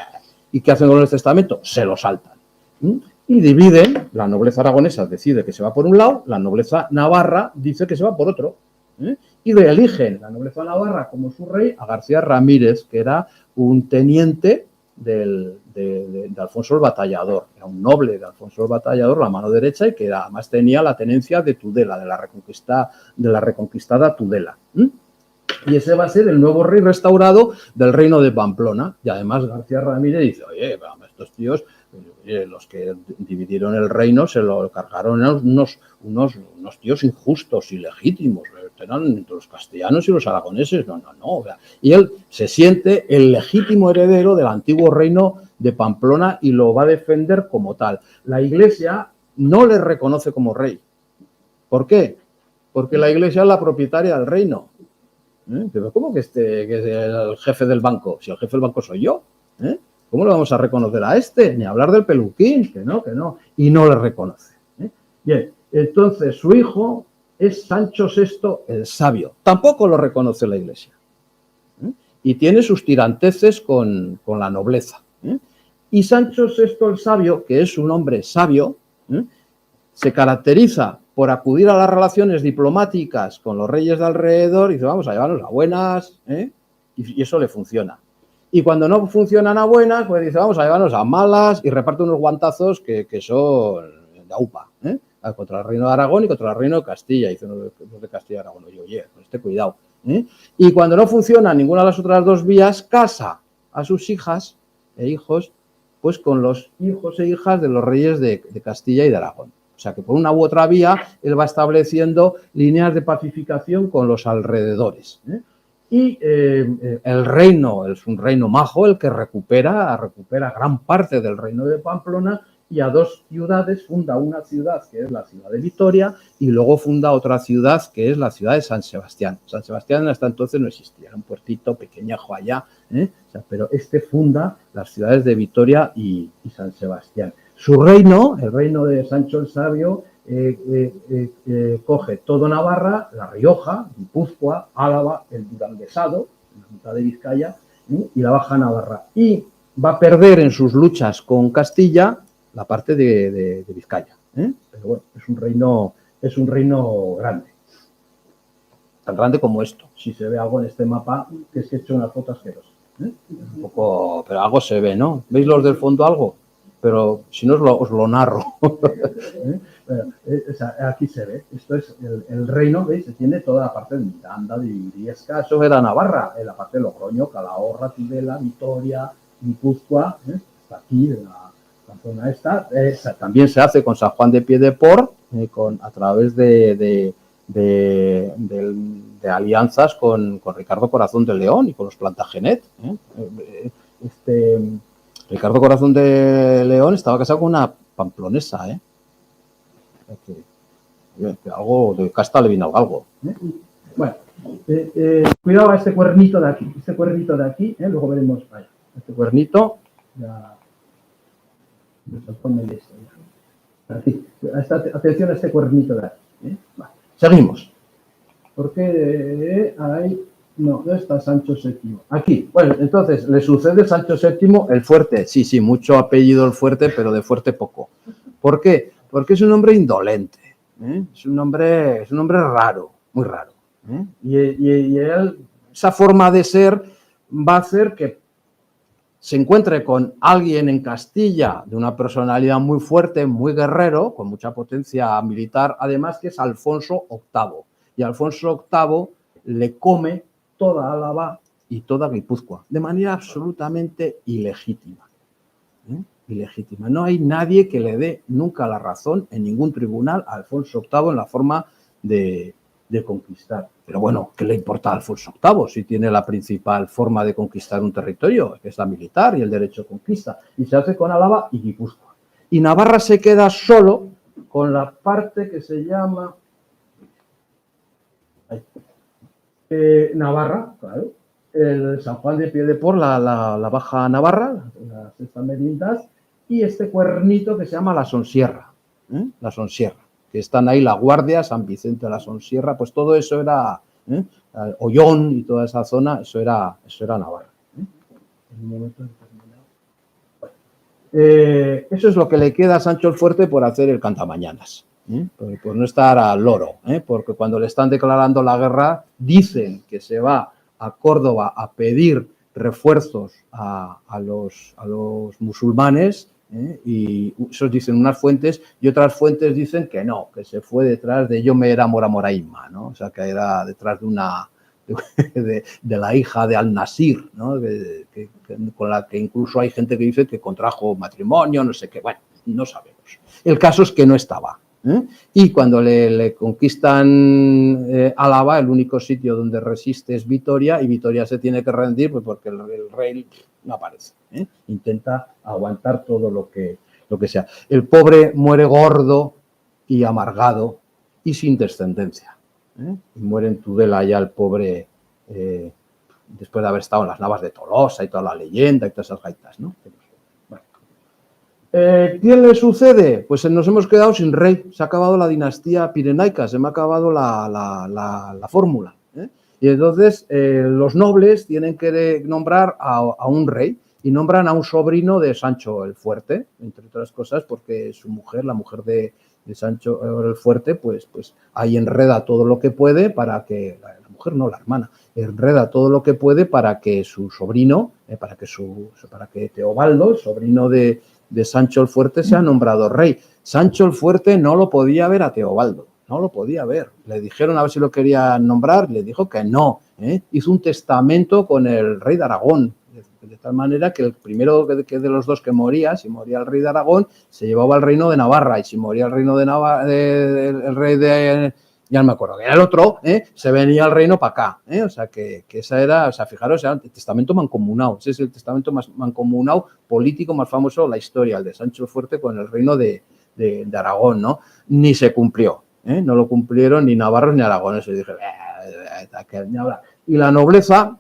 ¿Y qué hacen con el testamento? Se lo saltan. Y dividen, la nobleza aragonesa decide que se va por un lado, la nobleza navarra dice que se va por otro. Y le eligen la nobleza navarra como su rey a García Ramírez, que era un teniente de Alfonso el Batallador, era un noble de Alfonso el Batallador, la mano derecha, y que además tenía la tenencia de Tudela, de la reconquistada Tudela. Y ese va a ser el nuevo rey restaurado del reino de Pamplona. Y además García Ramírez dice, oye, estos tíos, los que dividieron el reino se lo cargaron unos tíos injustos, ilegítimos, eran entre los castellanos y los aragoneses, no. Y él se siente el legítimo heredero del antiguo reino de Pamplona y lo va a defender como tal. La Iglesia no le reconoce como rey. ¿Por qué? Porque la Iglesia es la propietaria del reino. Pero ¿cómo que es el jefe del banco? Si el jefe del banco soy yo, ¿cómo le vamos a reconocer a este? Ni hablar del peluquín, que no. Y no le reconoce. Bien, entonces su hijo es Sancho VI el Sabio. Tampoco lo reconoce la Iglesia. Y tiene sus tiranteces con la nobleza. Y Sancho VI el Sabio, que es un hombre sabio, se caracteriza por acudir a las relaciones diplomáticas con los reyes de alrededor y dice, vamos a llevarnos a buenas, y eso le funciona. Y cuando no funcionan a buenas, pues dice, vamos a llevarnos a malas, y reparte unos guantazos que son de aupa, contra el reino de Aragón y contra el reino de Castilla. Dice los de Castilla y Aragón, oye, con este cuidado. Y cuando no funciona ninguna de las otras dos vías, casa a sus hijas e hijos, pues con los hijos e hijas de los reyes de Castilla y de Aragón. O sea que por una u otra vía él va estableciendo líneas de pacificación con los alrededores. Y el reino es un reino majo, el que recupera gran parte del reino de Pamplona, y a dos ciudades funda una ciudad que es la ciudad de Vitoria y luego funda otra ciudad que es la ciudad de San Sebastián. San Sebastián hasta entonces no existía, era un puertito pequeñajo allá, o sea, pero funda las ciudades de Vitoria y San Sebastián. Su reino, el reino de Sancho el Sabio, coge todo Navarra, La Rioja, Guipúzcoa, Álava, el Duranguesado, la mitad de Vizcaya, y la Baja Navarra. Y va a perder en sus luchas con Castilla la parte de Vizcaya. Pero bueno, es un reino grande. Tan grande como esto. Si se ve algo en este mapa, que es que he hecho una foto asquerosa. Un poco, pero algo se ve, ¿no? ¿Veis los del fondo algo? Pero si no os lo narro. Aquí se ve, esto es el reino, ¿veis? Se tiene toda la parte de Miranda, de Briesca, eso era Navarra, la parte de Logroño, Calahorra, Tudela, Vitoria, Guipúzcoa, hasta aquí, la zona esta. También se hace con San Juan de Piedeport, a través de alianzas con Ricardo Corazón de León y con los Plantagenet. Ricardo Corazón de León estaba casado con una pamplonesa, que algo de casta le vino algo. Bueno, cuidado a este cuernito de aquí, luego veremos, vaya, este cuernito, atención a este cuernito de aquí. Vale. Seguimos. Porque ahí, no está Sancho VII. Aquí, bueno, entonces le sucede Sancho VII el fuerte. Sí, mucho apellido el fuerte, pero de fuerte poco. ¿Por qué? Porque es un hombre indolente. Es un hombre raro, muy raro. Y él, esa forma de ser va a hacer que se encuentre con alguien en Castilla de una personalidad muy fuerte, muy guerrero, con mucha potencia militar, además que es Alfonso VIII. Y Alfonso VIII le come toda Álava y toda Guipúzcoa, de manera absolutamente ilegítima. Ilegítima. No hay nadie que le dé nunca la razón en ningún tribunal a Alfonso VIII en la forma de conquistar. Pero bueno, ¿qué le importa a Alfonso VIII si tiene la principal forma de conquistar un territorio, que es la militar y el derecho de conquista? Y se hace con Álava y Guipúzcoa. Y Navarra se queda solo con la parte que se llama Navarra, claro, el San Juan de Piedeport, la Baja Navarra, las sextas merindad, y este cuernito que se llama la Sonsierra, la Sonsierra, que están ahí la Guardia, San Vicente de la Sonsierra, pues todo eso era Ollón y toda esa zona, eso era Navarra. En un momento determinado. Eso es lo que le queda a Sancho el Fuerte por hacer el cantamañanas. Por no estar al loro, porque cuando le están declarando la guerra dicen que se va a Córdoba a pedir refuerzos a los musulmanes, y eso dicen unas fuentes y otras fuentes dicen que no, que se fue detrás de Yome era Mora Moraima, ¿no? O sea, que era detrás de la hija de Al-Nasir, ¿no? Con la que incluso hay gente que dice que contrajo matrimonio, no sé qué, bueno, no sabemos. El caso es que no estaba. Y cuando le conquistan Álava, el único sitio donde resiste es Vitoria, y Vitoria se tiene que rendir pues porque el rey no aparece. Intenta aguantar todo lo que sea. El pobre muere gordo y amargado y sin descendencia. Y muere en Tudela ya el pobre, después de haber estado en las Navas de Tolosa y toda la leyenda y todas esas gaitas, ¿no? ¿Quién le sucede? Pues nos hemos quedado sin rey. Se ha acabado la dinastía pirenaica, se me ha acabado la fórmula. Y entonces los nobles tienen que nombrar a un rey y nombran a un sobrino de Sancho el Fuerte, entre otras cosas, porque su mujer, la mujer de Sancho el Fuerte, pues ahí enreda todo lo que puede para que, la mujer no, la hermana, enreda todo lo que puede para que su sobrino, para que Teobaldo, el sobrino de Sancho el Fuerte, sea nombrado rey. Sancho el Fuerte no lo podía ver a Teobaldo, no lo podía ver. Le dijeron a ver si lo quería nombrar, le dijo que no. Hizo un testamento con el rey de Aragón, de tal manera que el primero de los dos que moría, si moría el rey de Aragón, se llevaba el reino de Navarra, y si moría el reino de Navarra, el rey de... ya no me acuerdo, que era el otro, se venía el reino para acá. O sea, que esa era, o sea, fijaros, era el testamento mancomunado. Ese es el testamento más mancomunado político más famoso de la historia, el de Sancho el Fuerte con el reino de Aragón, ¿no? Ni se cumplió, no lo cumplieron ni navarros ni aragoneses. Y dije, y la nobleza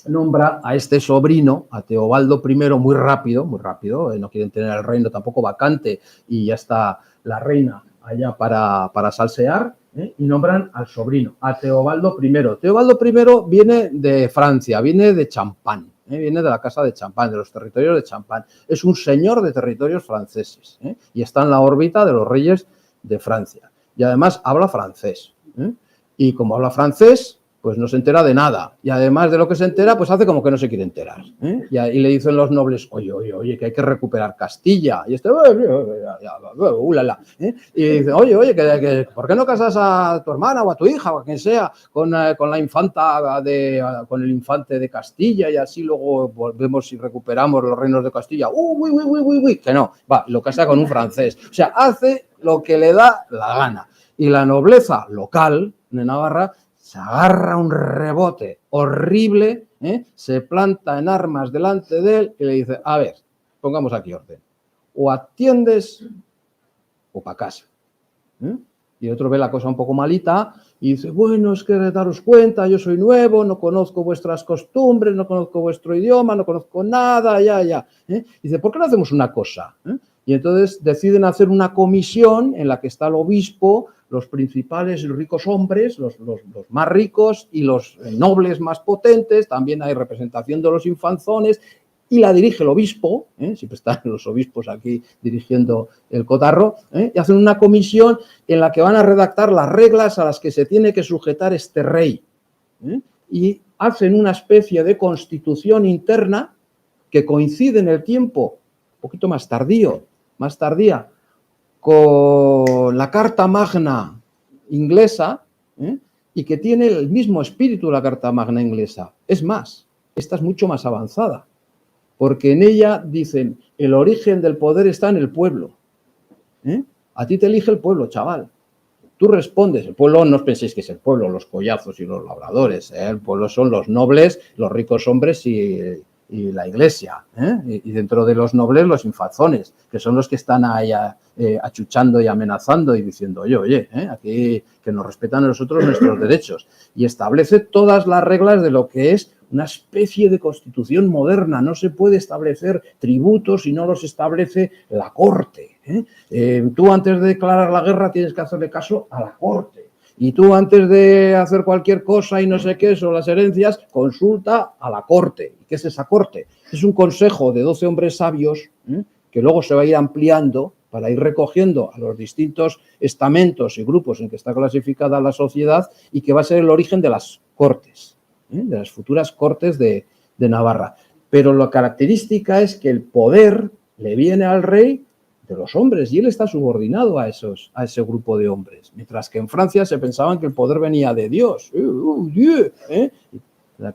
nombra a este sobrino, a Teobaldo I, muy rápido, no quieren tener el reino tampoco vacante y ya está la reina allá para salsear, y nombran al sobrino, a Teobaldo I. Teobaldo I viene de Francia, viene de Champagne, viene de la casa de Champagne, de los territorios de Champagne. Es un señor de territorios franceses, y está en la órbita de los reyes de Francia. Y además habla francés. Y como habla francés, pues no se entera de nada. Y además de lo que se entera, pues hace como que no se quiere enterar. Y le dicen los nobles, oye, que hay que recuperar Castilla. Y este, ulala. Y dice, oye, que ¿por qué no casas a tu hermana o a tu hija o a quien sea con la infanta con el infante de Castilla, y así luego volvemos y recuperamos los reinos de Castilla? Que no, lo casa con un francés. O sea, hace lo que le da la gana. Y la nobleza local de Navarra se agarra un rebote horrible, se planta en armas delante de él y le dice, a ver, pongamos aquí orden, o atiendes o para casa. Y otro ve la cosa un poco malita y dice, bueno, es que daros cuenta, yo soy nuevo, no conozco vuestras costumbres, no conozco vuestro idioma, no conozco nada, ya. Dice, ¿por qué no hacemos una cosa? Y entonces deciden hacer una comisión en la que está el obispo, los principales ricos hombres, los más ricos y los nobles más potentes, también hay representación de los infanzones, y la dirige el obispo, siempre están los obispos aquí dirigiendo el cotarro, y hacen una comisión en la que van a redactar las reglas a las que se tiene que sujetar este rey. Y hacen una especie de constitución interna que coincide en el tiempo, un poquito más tardía, con la Carta Magna inglesa, y que tiene el mismo espíritu de la Carta Magna inglesa. Es más, esta es mucho más avanzada, porque en ella dicen el origen del poder está en el pueblo. A ti te elige el pueblo, chaval. Tú respondes. El pueblo, no os penséis que es el pueblo, los collazos y los labradores. El pueblo son los nobles, los ricos hombres y la iglesia. Y dentro de los nobles, los infanzones, que son los que están ahí achuchando y amenazando y diciendo, oye, aquí que nos respetan a nosotros nuestros derechos. Y establece todas las reglas de lo que es una especie de constitución moderna. No se puede establecer tributos si no los establece la corte. Tú antes de declarar la guerra tienes que hacerle caso a la corte. Y tú antes de hacer cualquier cosa y no sé qué sobre las herencias, consulta a la corte. ¿Y qué es esa corte? Es un consejo de 12 hombres sabios que luego se va a ir ampliando para ir recogiendo a los distintos estamentos y grupos en que está clasificada la sociedad y que va a ser el origen de las cortes, de las futuras cortes de Navarra. Pero la característica es que el poder le viene al rey de los hombres y él está subordinado a ese grupo de hombres, mientras que en Francia se pensaban que el poder venía de Dios. Que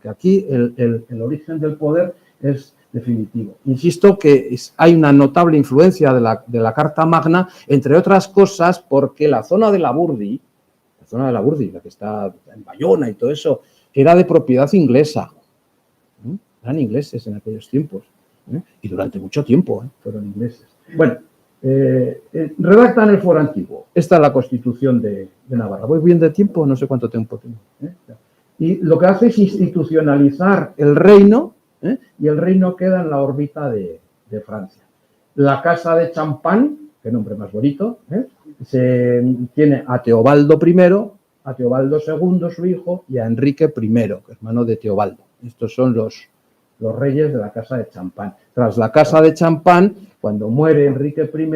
aquí el origen del poder es definitivo. Insisto que hay una notable influencia de la Carta Magna, entre otras cosas porque la zona de la Burdi, la que está en Bayona y todo eso, era de propiedad inglesa. Eran ingleses en aquellos tiempos. Y durante mucho tiempo fueron ingleses. Bueno, redactan el Foro Antiguo. Esta es la Constitución de Navarra. ¿Voy bien de tiempo? No sé cuánto tiempo tengo. Y lo que hace es institucionalizar el reino, y el reino queda en la órbita de Francia. La Casa de Champagne, qué nombre más bonito, tiene a Teobaldo I, a Teobaldo II, su hijo, y a Enrique I, hermano de Teobaldo. Estos son los reyes de la Casa de Champagne. Tras la Casa de Champagne, cuando muere Enrique I,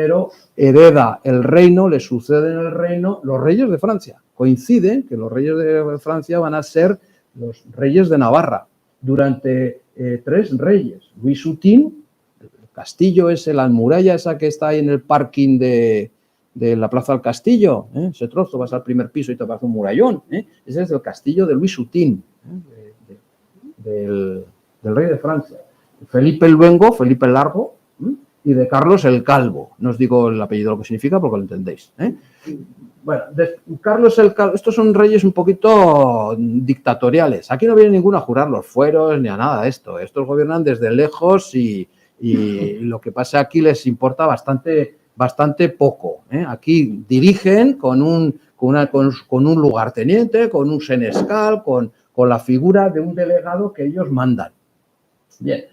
hereda el reino, le suceden en el reino los reyes de Francia. Coinciden que los reyes de Francia van a ser los reyes de Navarra durante 3 reyes. Luis Hutin, el castillo ese, la muralla esa que está ahí en el parking de la Plaza del Castillo, ese trozo, vas al primer piso y te vas a un murallón. Ese es el castillo de Luis Hutin, del rey de Francia. Felipe el Luengo, Felipe el Largo, y de Carlos el Calvo. No os digo el apellido, lo que significa, porque lo entendéis. Bueno, Carlos el Calvo, estos son reyes un poquito dictatoriales. Aquí no viene ninguno a jurar los fueros ni a nada de esto. Estos gobiernan desde lejos y lo que pasa aquí les importa bastante poco. Aquí dirigen con un lugarteniente, con un senescal, con la figura de un delegado que ellos mandan. Bien,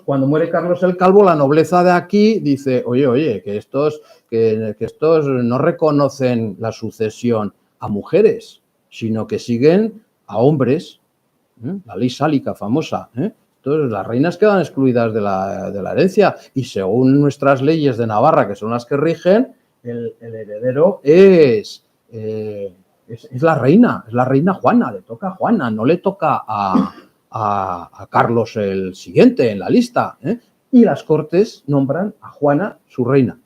cuando muere Carlos el Calvo, la nobleza de aquí dice, oye, que estos no reconocen la sucesión a mujeres, sino que siguen a hombres, la ley sálica famosa. Entonces, las reinas quedan excluidas de la herencia y según nuestras leyes de Navarra, que son las que rigen, el heredero es la reina Juana, le toca a Juana, no le toca a Carlos el siguiente en la lista. Y las Cortes nombran a Juana su reina.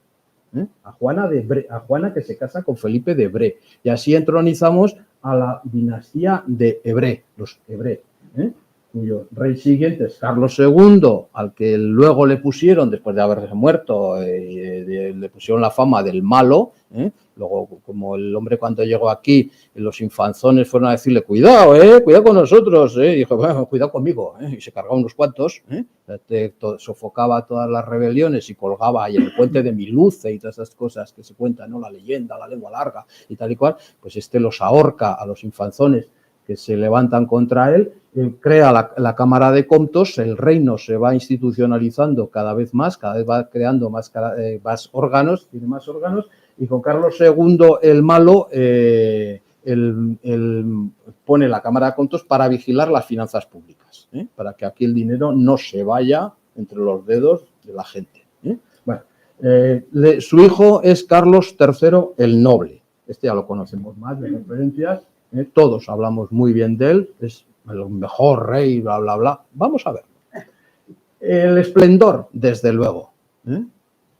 A Juana que se casa con Felipe de Bre. Y así entronizamos a la dinastía de Ebré, los Ebré, cuyo rey siguiente es Carlos II, al que luego le pusieron, después de haberse muerto, le pusieron la fama del malo. Luego, como el hombre cuando llegó aquí, los infanzones fueron a decirle, cuidado con nosotros, y dijo, bueno, cuidado conmigo, y se cargaba unos cuantos, sofocaba todas las rebeliones y colgaba ahí en el puente de Miluce y todas esas cosas que se cuentan, ¿no? La leyenda, la lengua larga y tal y cual, pues los ahorca a los infanzones que se levantan contra él, crea la Cámara de Comptos, el reino se va institucionalizando cada vez va creando más órganos, tiene más órganos, y con Carlos II el malo pone la Cámara de Comptos para vigilar las finanzas públicas, para que aquí el dinero no se vaya entre los dedos de la gente. Bueno, su hijo es Carlos III el Noble. Este ya lo conocemos más de referencias. Todos hablamos muy bien de él, es el mejor rey, bla, bla, bla. Vamos a ver. El esplendor, desde luego.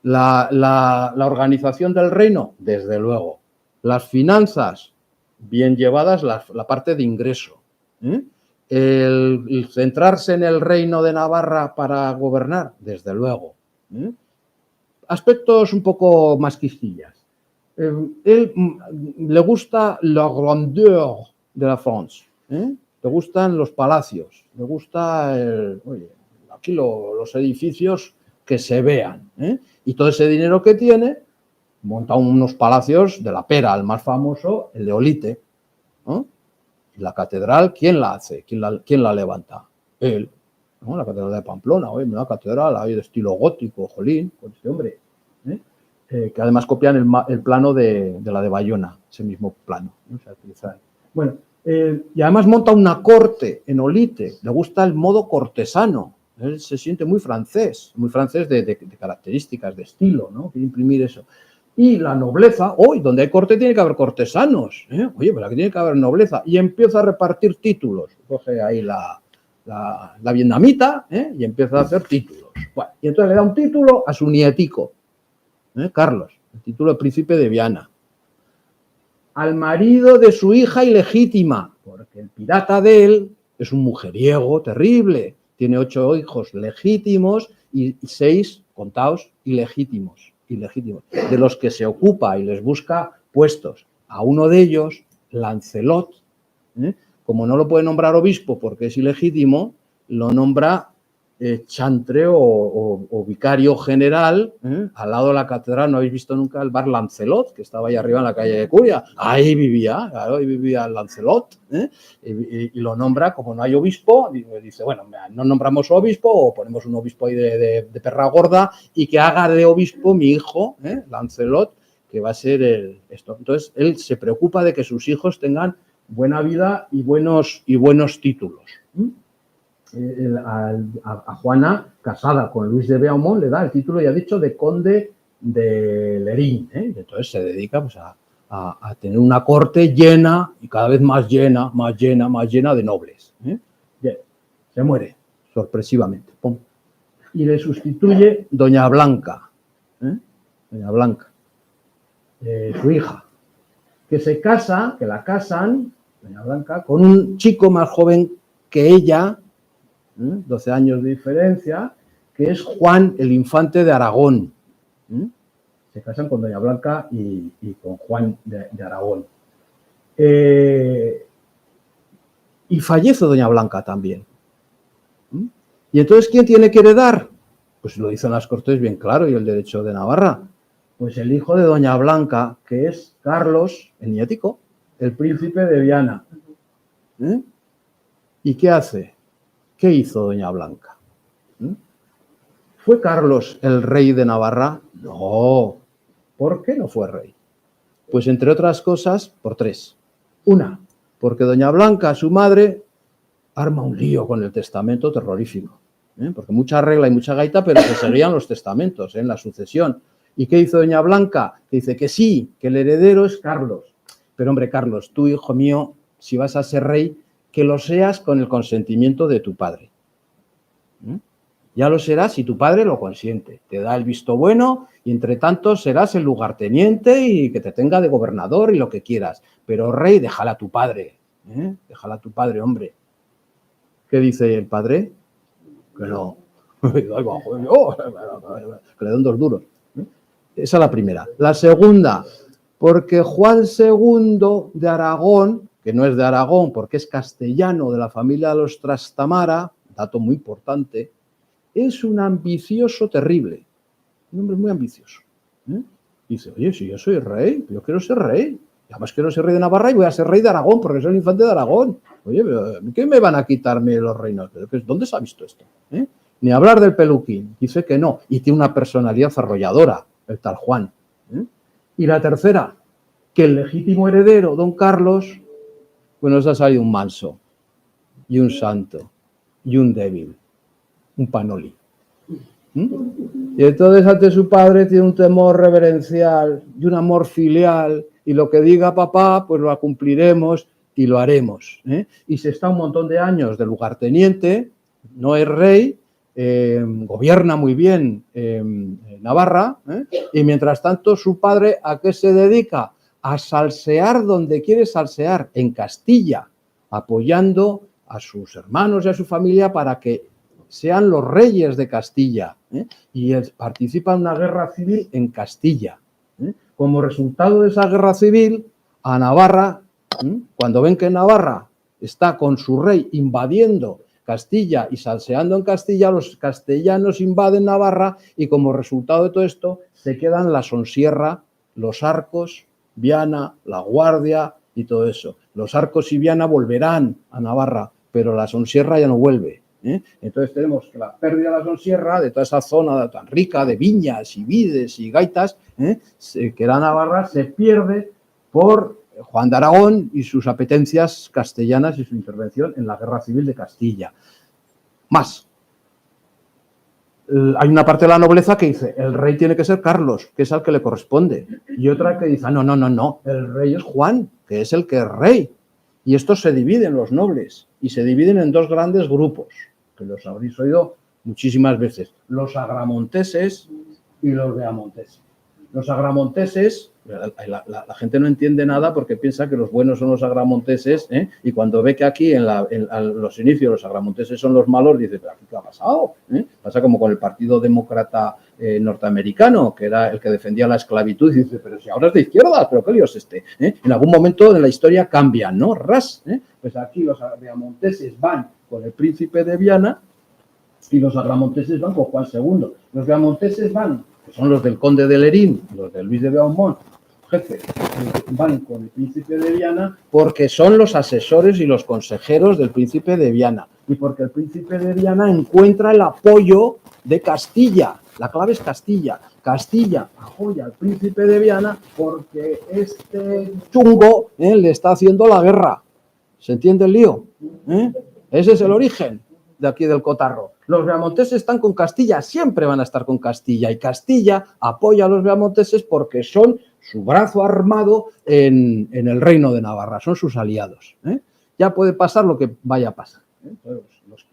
La organización del reino, desde luego. Las finanzas, bien llevadas, la parte de ingreso. El centrarse en el reino de Navarra para gobernar, desde luego. ¿eh? Aspectos un poco más quisquillas. Él le gusta la grandeur de la France, ¿eh? Le gustan los palacios, le gusta aquí los edificios que se vean, ¿eh? Y todo ese dinero que tiene, monta unos palacios de la pera, el más famoso, el de Olite, ¿no? La catedral, ¿quién la hace? ¿Quién la levanta? Él, ¿no? La catedral de Pamplona, una catedral ahí de estilo gótico, jolín, con este hombre, ¿eh? Que además copian el plano de la de Bayona, ese mismo plano, ¿no? O sea, bueno, y además monta una corte en Olite, le gusta el modo cortesano, él se siente muy francés de características, de estilo, ¿no? Quiere imprimir eso. Y la nobleza, hoy donde hay corte tiene que haber cortesanos, ¿eh? Oye, pero aquí tiene que haber nobleza, y empieza a repartir títulos, coge ahí la vietnamita, ¿eh? Y empieza a hacer títulos. Bueno, y entonces le da un título a su nietico, Carlos, el título de príncipe de Viana, al marido de su hija ilegítima, porque el pirata de él es un mujeriego terrible, tiene 8 hijos legítimos y 6, contaos, ilegítimos, de los que se ocupa y les busca puestos. A uno de ellos, Lancelot, como no lo puede nombrar obispo porque es ilegítimo, lo nombra chantre o vicario general, al lado de la catedral. ¿No habéis visto nunca el bar Lancelot, que estaba ahí arriba en la calle de Curia? Ahí vivía Lancelot, y lo nombra, como no hay obispo, dice, bueno, no nombramos obispo, o ponemos un obispo ahí de perra gorda, y que haga de obispo mi hijo, Lancelot, que va a ser esto. Entonces, él se preocupa de que sus hijos tengan buena vida y buenos títulos. A Juana, casada con Luis de Beaumont, le da el título, ya dicho, de conde de Lerín, ¿eh? Y entonces se dedica pues, a tener una corte llena y cada vez más llena de nobles, ¿eh? Se muere sorpresivamente. ¡Pum! Y le sustituye Doña Blanca, Doña Blanca, su hija, que la casan, Doña Blanca, con un chico más joven que ella, 12 años de diferencia, que es Juan, el infante de Aragón. Se casan con Doña Blanca y con Juan de Aragón. Y fallece Doña Blanca también. ¿Y entonces quién tiene que heredar? Pues lo dicen las Cortes bien claro, y el derecho de Navarra. Pues el hijo de Doña Blanca, que es Carlos, el nietico, el príncipe de Viana. ¿Y qué hace? ¿Qué hizo Doña Blanca? ¿Fue Carlos el rey de Navarra? No. ¿Por qué no fue rey? Pues entre otras cosas, por 3. Una, porque Doña Blanca, su madre, arma un lío con el testamento terrorífico. Porque mucha regla y mucha gaita, pero se seguían los testamentos en la sucesión. ¿Y qué hizo Doña Blanca? Que dice que sí, que el heredero es Carlos. Pero hombre, Carlos, tú, hijo mío, si vas a ser rey, que lo seas con el consentimiento de tu padre. Ya lo serás si tu padre lo consiente, te da el visto bueno y entre tanto serás el lugarteniente y que te tenga de gobernador y lo que quieras. Pero rey, déjala a tu padre, déjala a tu padre, hombre. ¿Qué dice el padre? Que no. Que le dan 2 duros. Esa es la primera. La segunda, porque Juan II de Aragón, que no es de Aragón porque es castellano de la familia de los Trastamara, dato muy importante, es un ambicioso terrible, un hombre muy ambicioso. Dice, oye, si yo soy rey, yo quiero ser rey, y además quiero ser rey de Navarra y voy a ser rey de Aragón porque soy el infante de Aragón. Oye, ¿qué me van a quitarme los reinos? ¿Dónde se ha visto esto? Ni hablar del peluquín, dice que no, y tiene una personalidad arrolladora, el tal Juan. Y la tercera, que el legítimo heredero, don Carlos, pues nos ha salido un manso, y un santo, y un débil, un panoli. Y entonces ante su padre tiene un temor reverencial y un amor filial, y lo que diga papá, pues lo cumpliremos y lo haremos. Y se está un montón de años de lugarteniente, no es rey, gobierna muy bien Navarra, y mientras tanto su padre, ¿a qué se dedica? A salsear donde quiere salsear, en Castilla, apoyando a sus hermanos y a su familia para que sean los reyes de Castilla, y participa en una guerra civil en Castilla. Como resultado de esa guerra civil, a Navarra, cuando ven que Navarra está con su rey invadiendo Castilla y salseando en Castilla, los castellanos invaden Navarra y como resultado de todo esto se quedan la Sonsierra, los Arcos, Viana, la Guardia y todo eso. Los Arcos y Viana volverán a Navarra, pero la Sonsierra ya no vuelve. Entonces tenemos que la pérdida de la Sonsierra, de toda esa zona tan rica de viñas y vides y gaitas, que era Navarra, se pierde por Juan de Aragón y sus apetencias castellanas y su intervención en la Guerra Civil de Castilla. Más. Hay una parte de la nobleza que dice, el rey tiene que ser Carlos, que es al que le corresponde. Y otra que dice, no, el rey es Juan, que es el que es rey. Y estos se dividen los nobles, y se dividen en dos grandes grupos, que los habréis oído muchísimas veces, los agramonteses y los beamonteses. Los agramonteses, la gente no entiende nada porque piensa que los buenos son los agramonteses, y cuando ve que aquí en los inicios los agramonteses son los malos, dice, pero aquí ¿qué ha pasado? Pasa como con el Partido Demócrata norteamericano, que era el que defendía la esclavitud, y dice, pero si ahora es de izquierdas, pero qué líos este. En algún momento de la historia cambian, ¿no? Pues aquí los beamonteses van con el príncipe de Viana y los agramonteses van con Juan II. Los beamonteses van, que son los del conde de Lerín, los de Luis de Beaumont, jefe, van con el príncipe de Viana porque son los asesores y los consejeros del príncipe de Viana y porque el príncipe de Viana encuentra el apoyo de Castilla. La clave es Castilla. Castilla apoya al príncipe de Viana porque este chungo le está haciendo la guerra. ¿Se entiende el lío? Ese es el origen de aquí del cotarro. Los beamonteses están con Castilla, siempre van a estar con Castilla, y Castilla apoya a los beamonteses porque son su brazo armado en el reino de Navarra, son sus aliados. Ya puede pasar lo que vaya a pasar.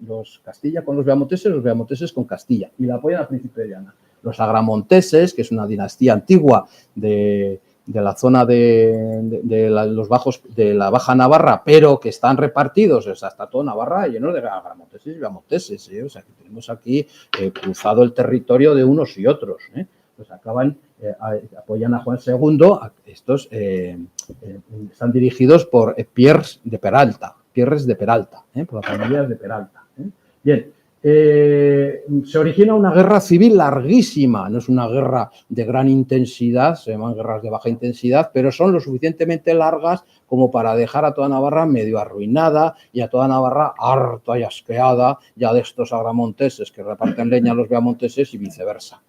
Los Castilla con los beamonteses con Castilla, y la apoyan al príncipe de Viana. Los agramonteses, que es una dinastía antigua de la zona de los bajos de la Baja Navarra, pero que están repartidos, o sea, está toda Navarra lleno de agramonteses y beamonteses, o sea, que tenemos aquí cruzado el territorio de unos y otros, pues apoyan a Juan II, estos están dirigidos por Pierres de Peralta, por las familias de Peralta. Bien. Se origina una guerra civil larguísima, no es una guerra de gran intensidad, se llaman guerras de baja intensidad, pero son lo suficientemente largas como para dejar a toda Navarra medio arruinada y a toda Navarra harta y asqueada ya de estos agramonteses que reparten leña a los beamonteses y viceversa.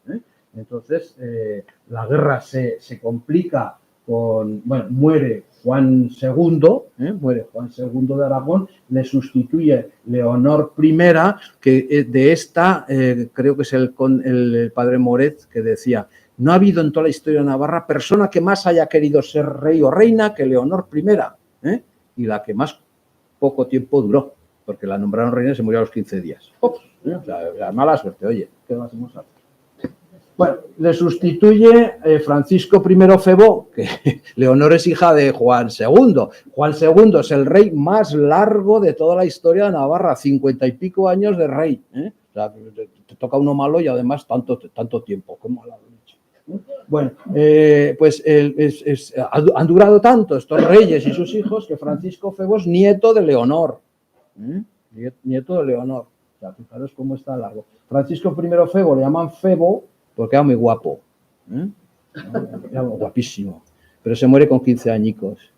Entonces, la guerra se complica muere Juan II, de Aragón, le sustituye Leonor I, que de esta, creo que es el padre Moret, que decía, no ha habido en toda la historia de Navarra persona que más haya querido ser rey o reina que Leonor I, y la que más poco tiempo duró, porque la nombraron reina y se murió a los 15 días. O sea, mala suerte, oye, ¿qué más hemos hablado? Bueno, le sustituye Francisco I Febó, que Leonor es hija de Juan II. Juan II es el rey más largo de toda la historia de Navarra, 50 y pico años de rey. O sea, te toca uno malo y además tanto tiempo. ¿Cómo lo he dicho? Bueno, pues han durado tanto estos reyes y sus hijos que Francisco Febó es nieto de Leonor. Nieto de Leonor. O sea, fijaros cómo está largo. Francisco I Febó le llaman Febo porque era muy guapo, era guapísimo, pero se muere con 15 añicos.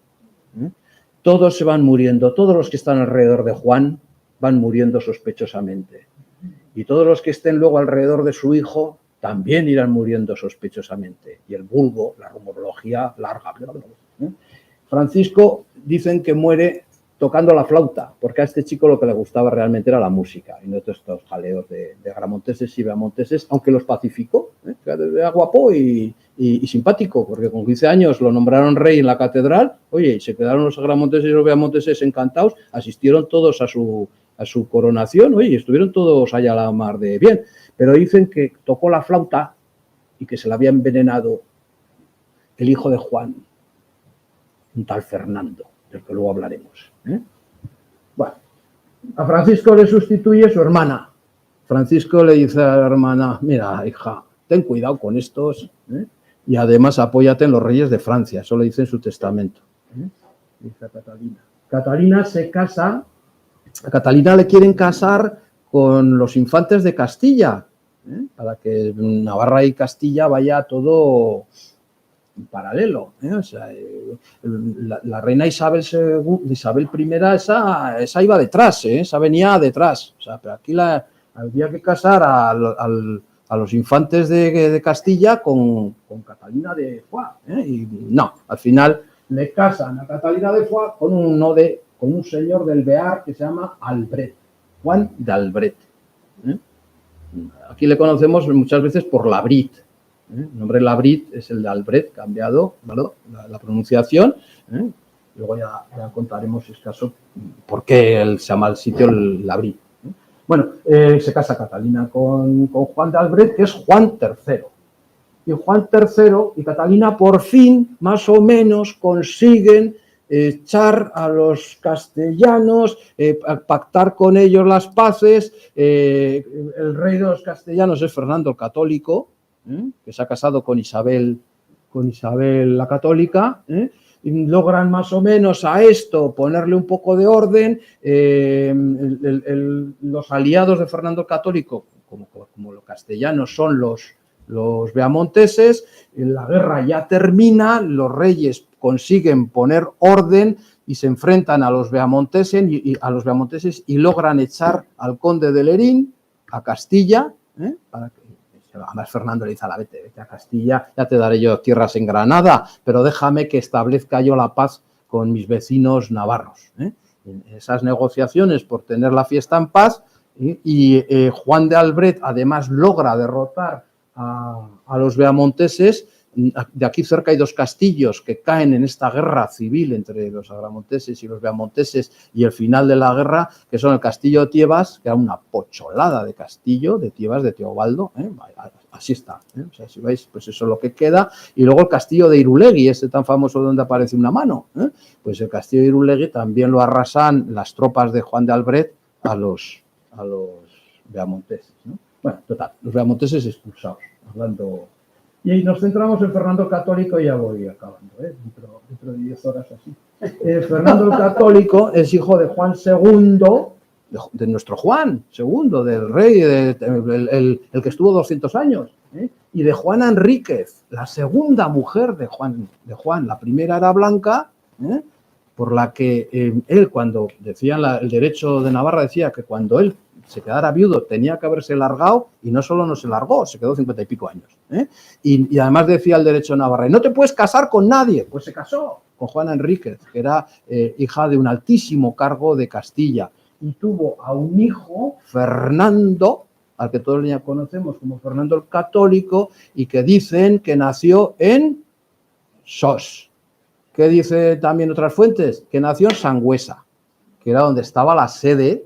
Todos se van muriendo, todos los que están alrededor de Juan van muriendo sospechosamente. Y todos los que estén luego alrededor de su hijo también irán muriendo sospechosamente. Y el vulgo, la rumorología larga. Francisco dicen que muere tocando la flauta, porque a este chico lo que le gustaba realmente era la música, y no todos estos jaleos de agramonteses y beamonteses, aunque los pacificó, era guapo y simpático, porque con 15 años lo nombraron rey en la catedral, oye, y se quedaron los agramonteses y los beamonteses encantados, asistieron todos a su coronación, oye, y estuvieron todos allá a la mar de bien, pero dicen que tocó la flauta y que se la había envenenado el hijo de Juan, un tal Fernando, del que luego hablaremos. Bueno, a Francisco le sustituye su hermana, Francisco le dice a la hermana, mira, hija, ten cuidado con estos, y además apóyate en los reyes de Francia, eso lo dice en su testamento. Dice a Catalina. Catalina se casa, a Catalina le quieren casar con los infantes de Castilla, para que Navarra y Castilla vaya todo en paralelo. O sea, la reina Isabel I, esa iba detrás, esa venía detrás. O sea, pero aquí había que casar a los infantes de Castilla con Catalina de Foix. Y no, al final le casan a Catalina de Foix con un señor del Bear que se llama Albret, Juan de Albret. Aquí le conocemos muchas veces por Labrit. El nombre Labrit es el de Albret, cambiado, ¿verdad? La pronunciación. Luego ya contaremos, si es caso, por qué se llama el sitio el Labrit. Bueno, se casa Catalina con Juan de Albret, que es Juan III. Y Juan III y Catalina por fin, más o menos, consiguen echar a los castellanos, pactar con ellos las paces. El rey de los castellanos es Fernando el Católico, que se ha casado con Isabel la Católica, y logran más o menos a esto ponerle un poco de orden. Los aliados de Fernando el Católico, como los castellanos, son los beamonteses. La guerra ya termina, los reyes consiguen poner orden y se enfrentan a los beamonteses y logran echar al conde de Lerín a Castilla, para que además Fernando le dice a la vete a Castilla, ya te daré yo tierras en Granada, pero déjame que establezca yo la paz con mis vecinos navarros. En esas negociaciones por tener la fiesta en paz, y Juan de Albret además logra derrotar a los beamonteses. De aquí cerca hay dos castillos que caen en esta guerra civil entre los agramonteses y los beamonteses, y el final de la guerra, que son el castillo de Tiebas, que era una pocholada de castillo de Tiebas, de Teobaldo, así está, o sea, si veis, pues eso es lo que queda. Y luego el castillo de Irulegui, este tan famoso donde aparece una mano, pues el castillo de Irulegui también lo arrasan las tropas de Juan de Albret a los beamonteses, ¿no? Bueno, total, los beamonteses expulsados, hablando. Y nos centramos en Fernando el Católico, y ya voy acabando, dentro de 10 horas así. Fernando el Católico es hijo de Juan II, de nuestro Juan II, del rey, el que estuvo 200 años, y de Juana Enríquez, la segunda mujer de Juan. La primera era Blanca, por la que él, cuando decían el derecho de Navarra, decía que cuando él se quedara viudo tenía que haberse largado, y no solo no se largó, se quedó 50 y pico años. Y además decía el derecho de Navarra, y no te puedes casar con nadie. Pues se casó con Juana Enríquez, que era hija de un altísimo cargo de Castilla, y tuvo a un hijo, Fernando, al que todos ya conocemos como Fernando el Católico, y que dicen que nació en Sos. ¿Qué dice también otras fuentes? Que nació en Sangüesa, que era donde estaba la sede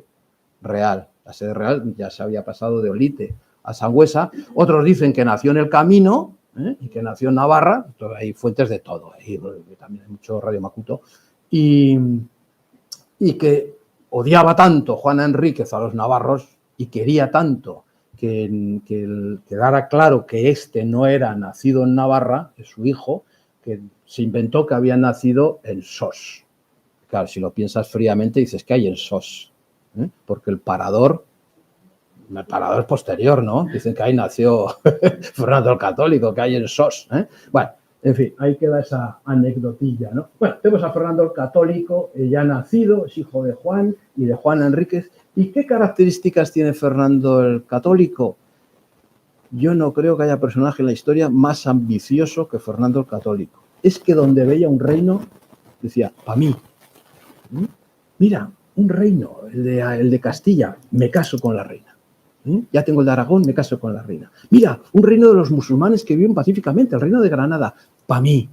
real. La sede real ya se había pasado de Olite a Sangüesa. Otros dicen que nació en el Camino, y que nació en Navarra. Hay fuentes de todo, ahí también hay mucho Radio Macuto. Y que odiaba tanto Juana Enríquez a los navarros, y quería tanto que quedara claro que este no era nacido en Navarra, es su hijo, que se inventó que había nacido en Sos. Claro, si lo piensas fríamente, dices que hay en Sos, porque el parador es posterior, ¿no? Dicen que ahí nació Fernando el Católico, que hay en Sos. Bueno, en fin, ahí queda esa anecdotilla, ¿no? Bueno, tenemos a Fernando el Católico, ya nacido, es hijo de Juan y de Juana Enríquez. ¿Y qué características tiene Fernando el Católico? Yo no creo que haya personaje en la historia más ambicioso que Fernando el Católico. Es que donde veía un reino, decía, para mí, mira, un reino, el de Castilla, me caso con la reina. Ya tengo el de Aragón, me caso con la reina. Mira, un reino de los musulmanes que viven pacíficamente, el reino de Granada, para mí.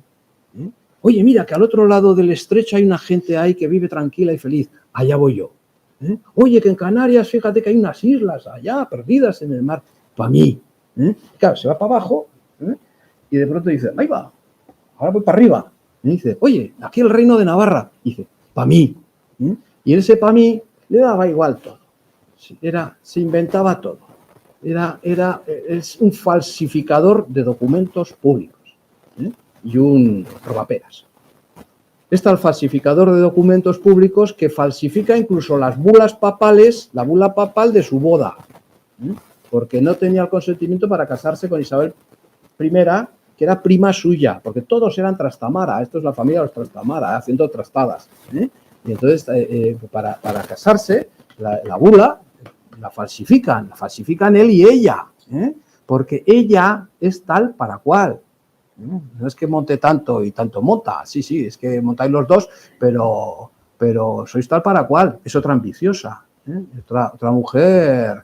Oye, mira, que al otro lado del estrecho hay una gente ahí que vive tranquila y feliz, allá voy yo. Oye, que en Canarias, fíjate que hay unas islas allá, perdidas en el mar, para mí. Claro, se va para abajo, y de pronto dice, ahí va, ahora voy para arriba. Y dice, oye, aquí el reino de Navarra. Y dice, para mí. Y en ese para mí le daba igual todo. Se inventaba todo. es un falsificador de documentos públicos, y un robaperas. Está el falsificador de documentos públicos que falsifica incluso las bulas papales, la bula papal de su boda, porque no tenía el consentimiento para casarse con Isabel I, que era prima suya, porque todos eran Trastamara, esto es la familia de los Trastamara, haciendo trastadas. Y entonces, para casarse, la bula la falsifican él y ella, porque ella es tal para cual. No es que monte tanto y tanto monta, sí, es que montáis los dos, pero sois tal para cual, es otra ambiciosa, otra mujer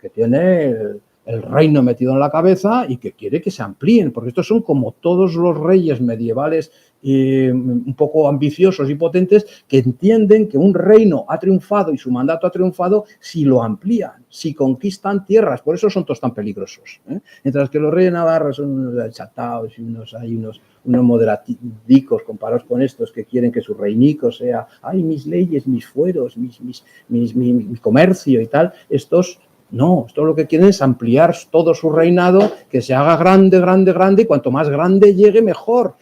que tiene el reino metido en la cabeza y que quiere que se amplíen, porque estos son como todos los reyes medievales un poco ambiciosos y potentes que entienden que un reino ha triunfado y su mandato ha triunfado si lo amplían, si conquistan tierras, por eso son todos tan peligrosos. Mientras que los reyes de Navarra son unos chataos y unos moderaticos comparados con estos que quieren que su reinico sea, ay, mis leyes, mis fueros, mi comercio y tal, estos no, esto lo que quieren es ampliar todo su reinado, que se haga grande, y cuanto más grande llegue, mejor.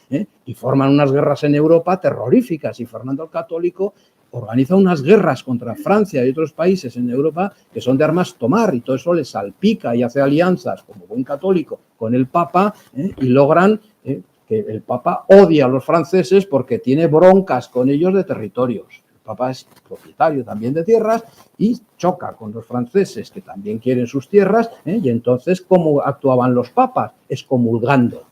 Y forman unas guerras en Europa terroríficas, y Fernando el Católico organiza unas guerras contra Francia y otros países en Europa que son de armas tomar, y todo eso le salpica y hace alianzas, como buen católico, con el Papa, y logran que el Papa odia a los franceses porque tiene broncas con ellos de territorios. El Papa es propietario también de tierras y choca con los franceses que también quieren sus tierras, y entonces, ¿cómo actuaban los papas? Excomulgando.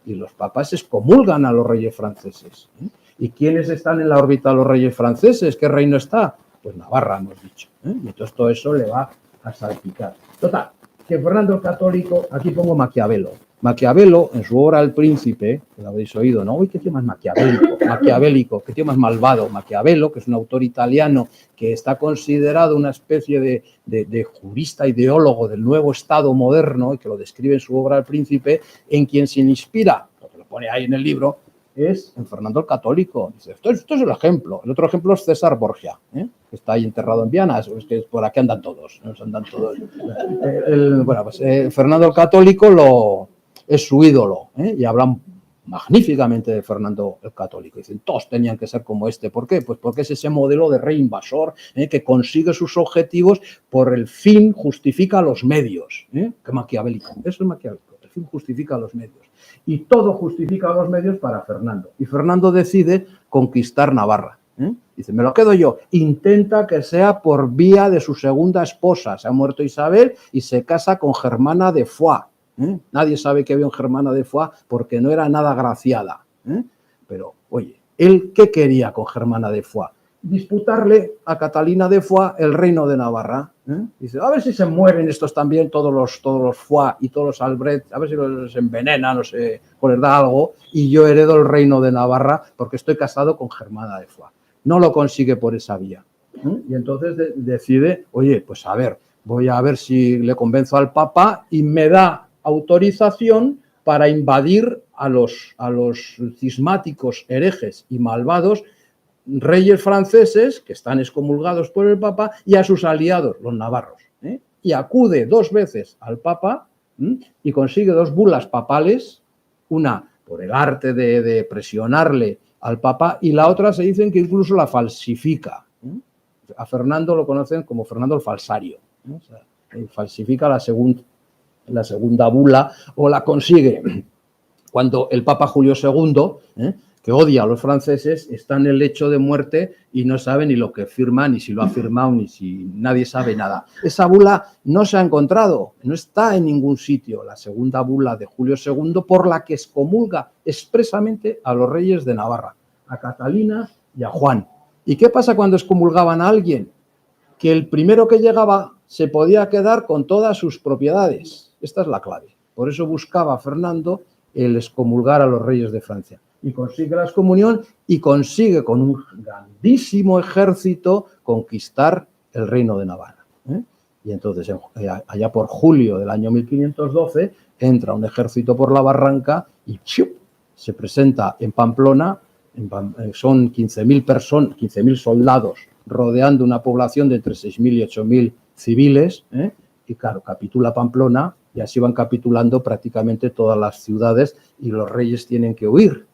Y los papas excomulgan a los reyes franceses. ¿Y quiénes están en la órbita de los reyes franceses? ¿Qué reino está? Pues Navarra, hemos dicho. Y entonces todo eso le va a salpicar. Total, que Fernando el Católico, aquí pongo Maquiavelo. Maquiavelo, en su obra El Príncipe, que lo habréis oído, ¿no? Uy, qué tío más maquiavélico, qué tío más malvado. Maquiavelo, que es un autor italiano que está considerado una especie de jurista ideólogo del nuevo Estado moderno, y que lo describe en su obra El Príncipe, en quien se inspira, lo que lo pone ahí en el libro, es en Fernando el Católico. Dice, esto es el ejemplo. El otro ejemplo es César Borgia, que está ahí enterrado en Viana. Es que por aquí andan todos. Fernando el Católico es su ídolo, y hablan magníficamente de Fernando el Católico. Dicen, todos tenían que ser como este. ¿Por qué? Pues porque es ese modelo de rey invasor, que consigue sus objetivos por el fin, justifica los medios. Qué maquiavélico. Eso es maquiavélico. El fin justifica los medios. Y todo justifica los medios para Fernando. Y Fernando decide conquistar Navarra. Dice, me lo quedo yo. Intenta que sea por vía de su segunda esposa. Se ha muerto Isabel y se casa con Germana de Foix. Nadie sabe que había un Germana de Foix porque no era nada agraciada. Pero, oye, ¿él qué quería con Germana de Foix? Disputarle a Catalina de Foix el reino de Navarra. Dice, a ver si se mueren estos también, todos los Foix y todos los Albret, a ver si los envenenan, no sé, o les da algo, y yo heredo el reino de Navarra porque estoy casado con Germana de Foix. No lo consigue por esa vía. Y entonces decide, oye, pues a ver, voy a ver si le convenzo al Papa y me da autorización para invadir a los cismáticos, herejes y malvados reyes franceses que están excomulgados por el Papa y a sus aliados, los navarros. Y acude 2 veces al Papa y consigue 2 bulas papales, una por el arte de presionarle al Papa y la otra se dicen que incluso la falsifica. A Fernando lo conocen como Fernando el Falsario. O sea, falsifica la segunda bula, o la consigue cuando el Papa Julio II, que odia a los franceses, está en el lecho de muerte y no sabe ni lo que firma, ni si lo ha firmado, ni si nadie sabe nada. Esa bula no se ha encontrado, no está en ningún sitio, la segunda bula de Julio II, por la que excomulga expresamente a los reyes de Navarra, a Catalina y a Juan. ¿Y qué pasa cuando excomulgaban a alguien? Que el primero que llegaba se podía quedar con todas sus propiedades. Esta es la clave. Por eso buscaba Fernando el excomulgar a los reyes de Francia. Y consigue la excomunión y consigue con un grandísimo ejército conquistar el reino de Navarra. Y entonces, allá por julio del año 1512, entra un ejército por la barranca y ¡chup!, se presenta en Pamplona. Son 15.000 soldados rodeando una población de entre 6.000 y 8.000 civiles, y claro, capitula Pamplona y así van capitulando prácticamente todas las ciudades y los reyes tienen que huir.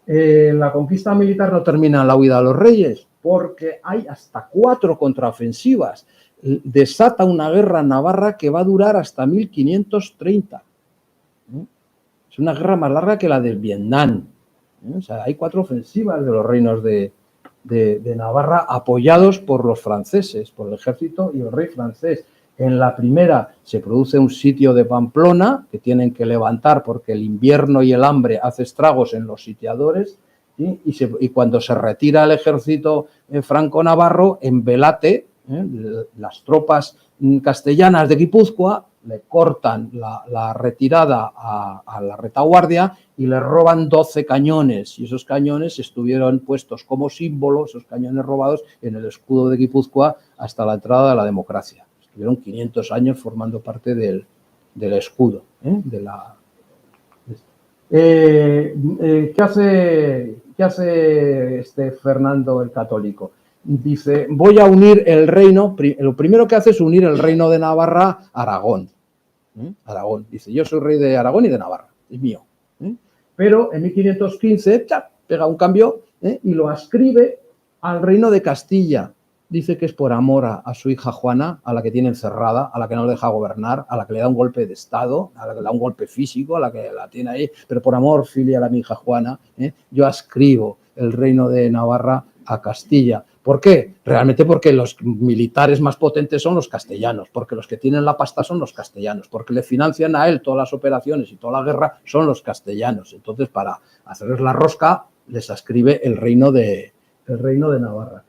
La conquista militar no termina en la huida de los reyes porque hay hasta 4 contraofensivas. Desata una guerra navarra que va a durar hasta 1530. Es una guerra más larga que la del Vietnam. O sea, hay 4 ofensivas de los reinos de Navarra apoyados por los franceses, por el ejército y el rey francés. En la primera se produce un sitio de Pamplona que tienen que levantar porque el invierno y el hambre hace estragos en los sitiadores, ¿sí? Y cuando se retira el ejército franco-navarro, en Velate, las tropas castellanas de Guipúzcoa le cortan la retirada a la retaguardia y le roban 12 cañones. Y esos cañones estuvieron puestos como símbolo, esos cañones robados, en el escudo de Guipúzcoa hasta la entrada de la democracia. Estuvieron 500 años formando parte del escudo. ¿Qué hace Fernando el Católico? Dice, voy a unir el reino, lo primero que hace es unir el reino de Navarra a Aragón. Aragón, dice, yo soy rey de Aragón y de Navarra, es mío. Pero en 1515 pega un cambio y lo ascribe al reino de Castilla. Dice que es por amor a su hija Juana, a la que tiene encerrada, a la que no le deja gobernar, a la que le da un golpe de estado, a la que le da un golpe físico, a la que la tiene ahí, pero por amor filial a mi hija Juana, yo ascribo el reino de Navarra a Castilla. ¿Por qué? Realmente porque los militares más potentes son los castellanos, porque los que tienen la pasta son los castellanos, porque le financian a él todas las operaciones y toda la guerra son los castellanos. Entonces, para hacerles la rosca, les ascribe el reino de Navarra.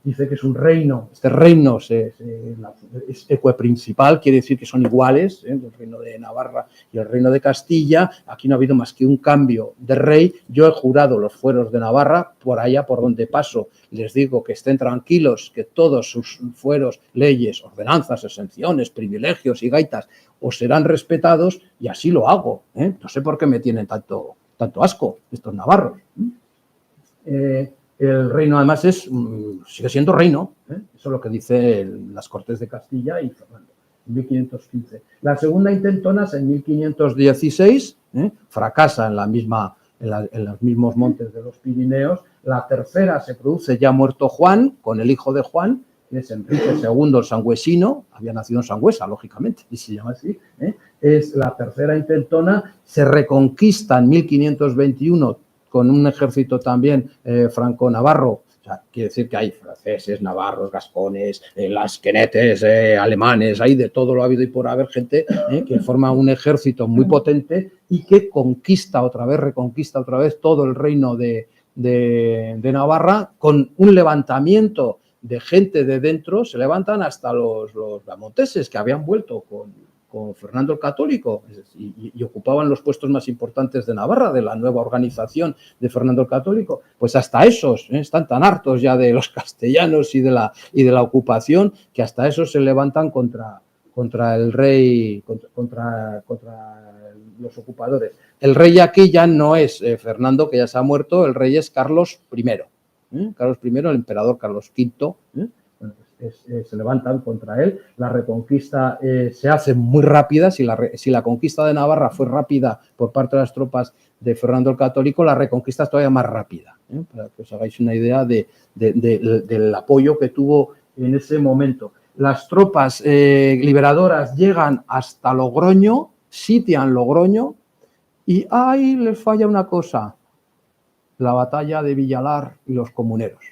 Dice que es un reino, este reino es equiprincipal, quiere decir que son iguales, el reino de Navarra y el reino de Castilla. Aquí no ha habido más que un cambio de rey. Yo he jurado los fueros de Navarra, por allá por donde paso les digo que estén tranquilos, que todos sus fueros, leyes, ordenanzas, exenciones, privilegios y gaitas os serán respetados, y así lo hago. No sé por qué me tienen tanto asco estos navarros. El reino además sigue siendo reino, eso es lo que dicen las Cortes de Castilla y Fernando, en 1515. La segunda intentona es en 1516, fracasa en los mismos montes de los Pirineos. La tercera se produce ya muerto Juan, con el hijo de Juan, que es Enrique II el Sangüesino, había nacido en Sangüesa, lógicamente, y se llama así. Es la tercera intentona, se reconquista en 1521 con un ejército también franco-navarro. O sea, quiere decir que hay franceses, navarros, gascones, lasquenetes, alemanes, hay de todo lo ha habido y por haber, gente que forma un ejército muy potente y que reconquista otra vez todo el reino de Navarra, con un levantamiento de gente de dentro. Se levantan hasta los damonteses, que habían vuelto con Fernando el Católico y ocupaban los puestos más importantes de Navarra, de la nueva organización de Fernando el Católico. Pues hasta esos están tan hartos ya de los castellanos y de la ocupación, que hasta esos se levantan contra el rey, contra los ocupadores. El rey aquí ya no es Fernando, que ya se ha muerto, el rey es Carlos I. Carlos I, el emperador Carlos V. Se levantan contra él. La reconquista se hace muy rápida. Si la conquista de Navarra fue rápida por parte de las tropas de Fernando el Católico, la reconquista es todavía más rápida, para que os hagáis una idea del apoyo que tuvo en ese momento. Las tropas liberadoras llegan hasta Logroño, sitian Logroño, y ahí les falla una cosa: la batalla de Villalar y los comuneros,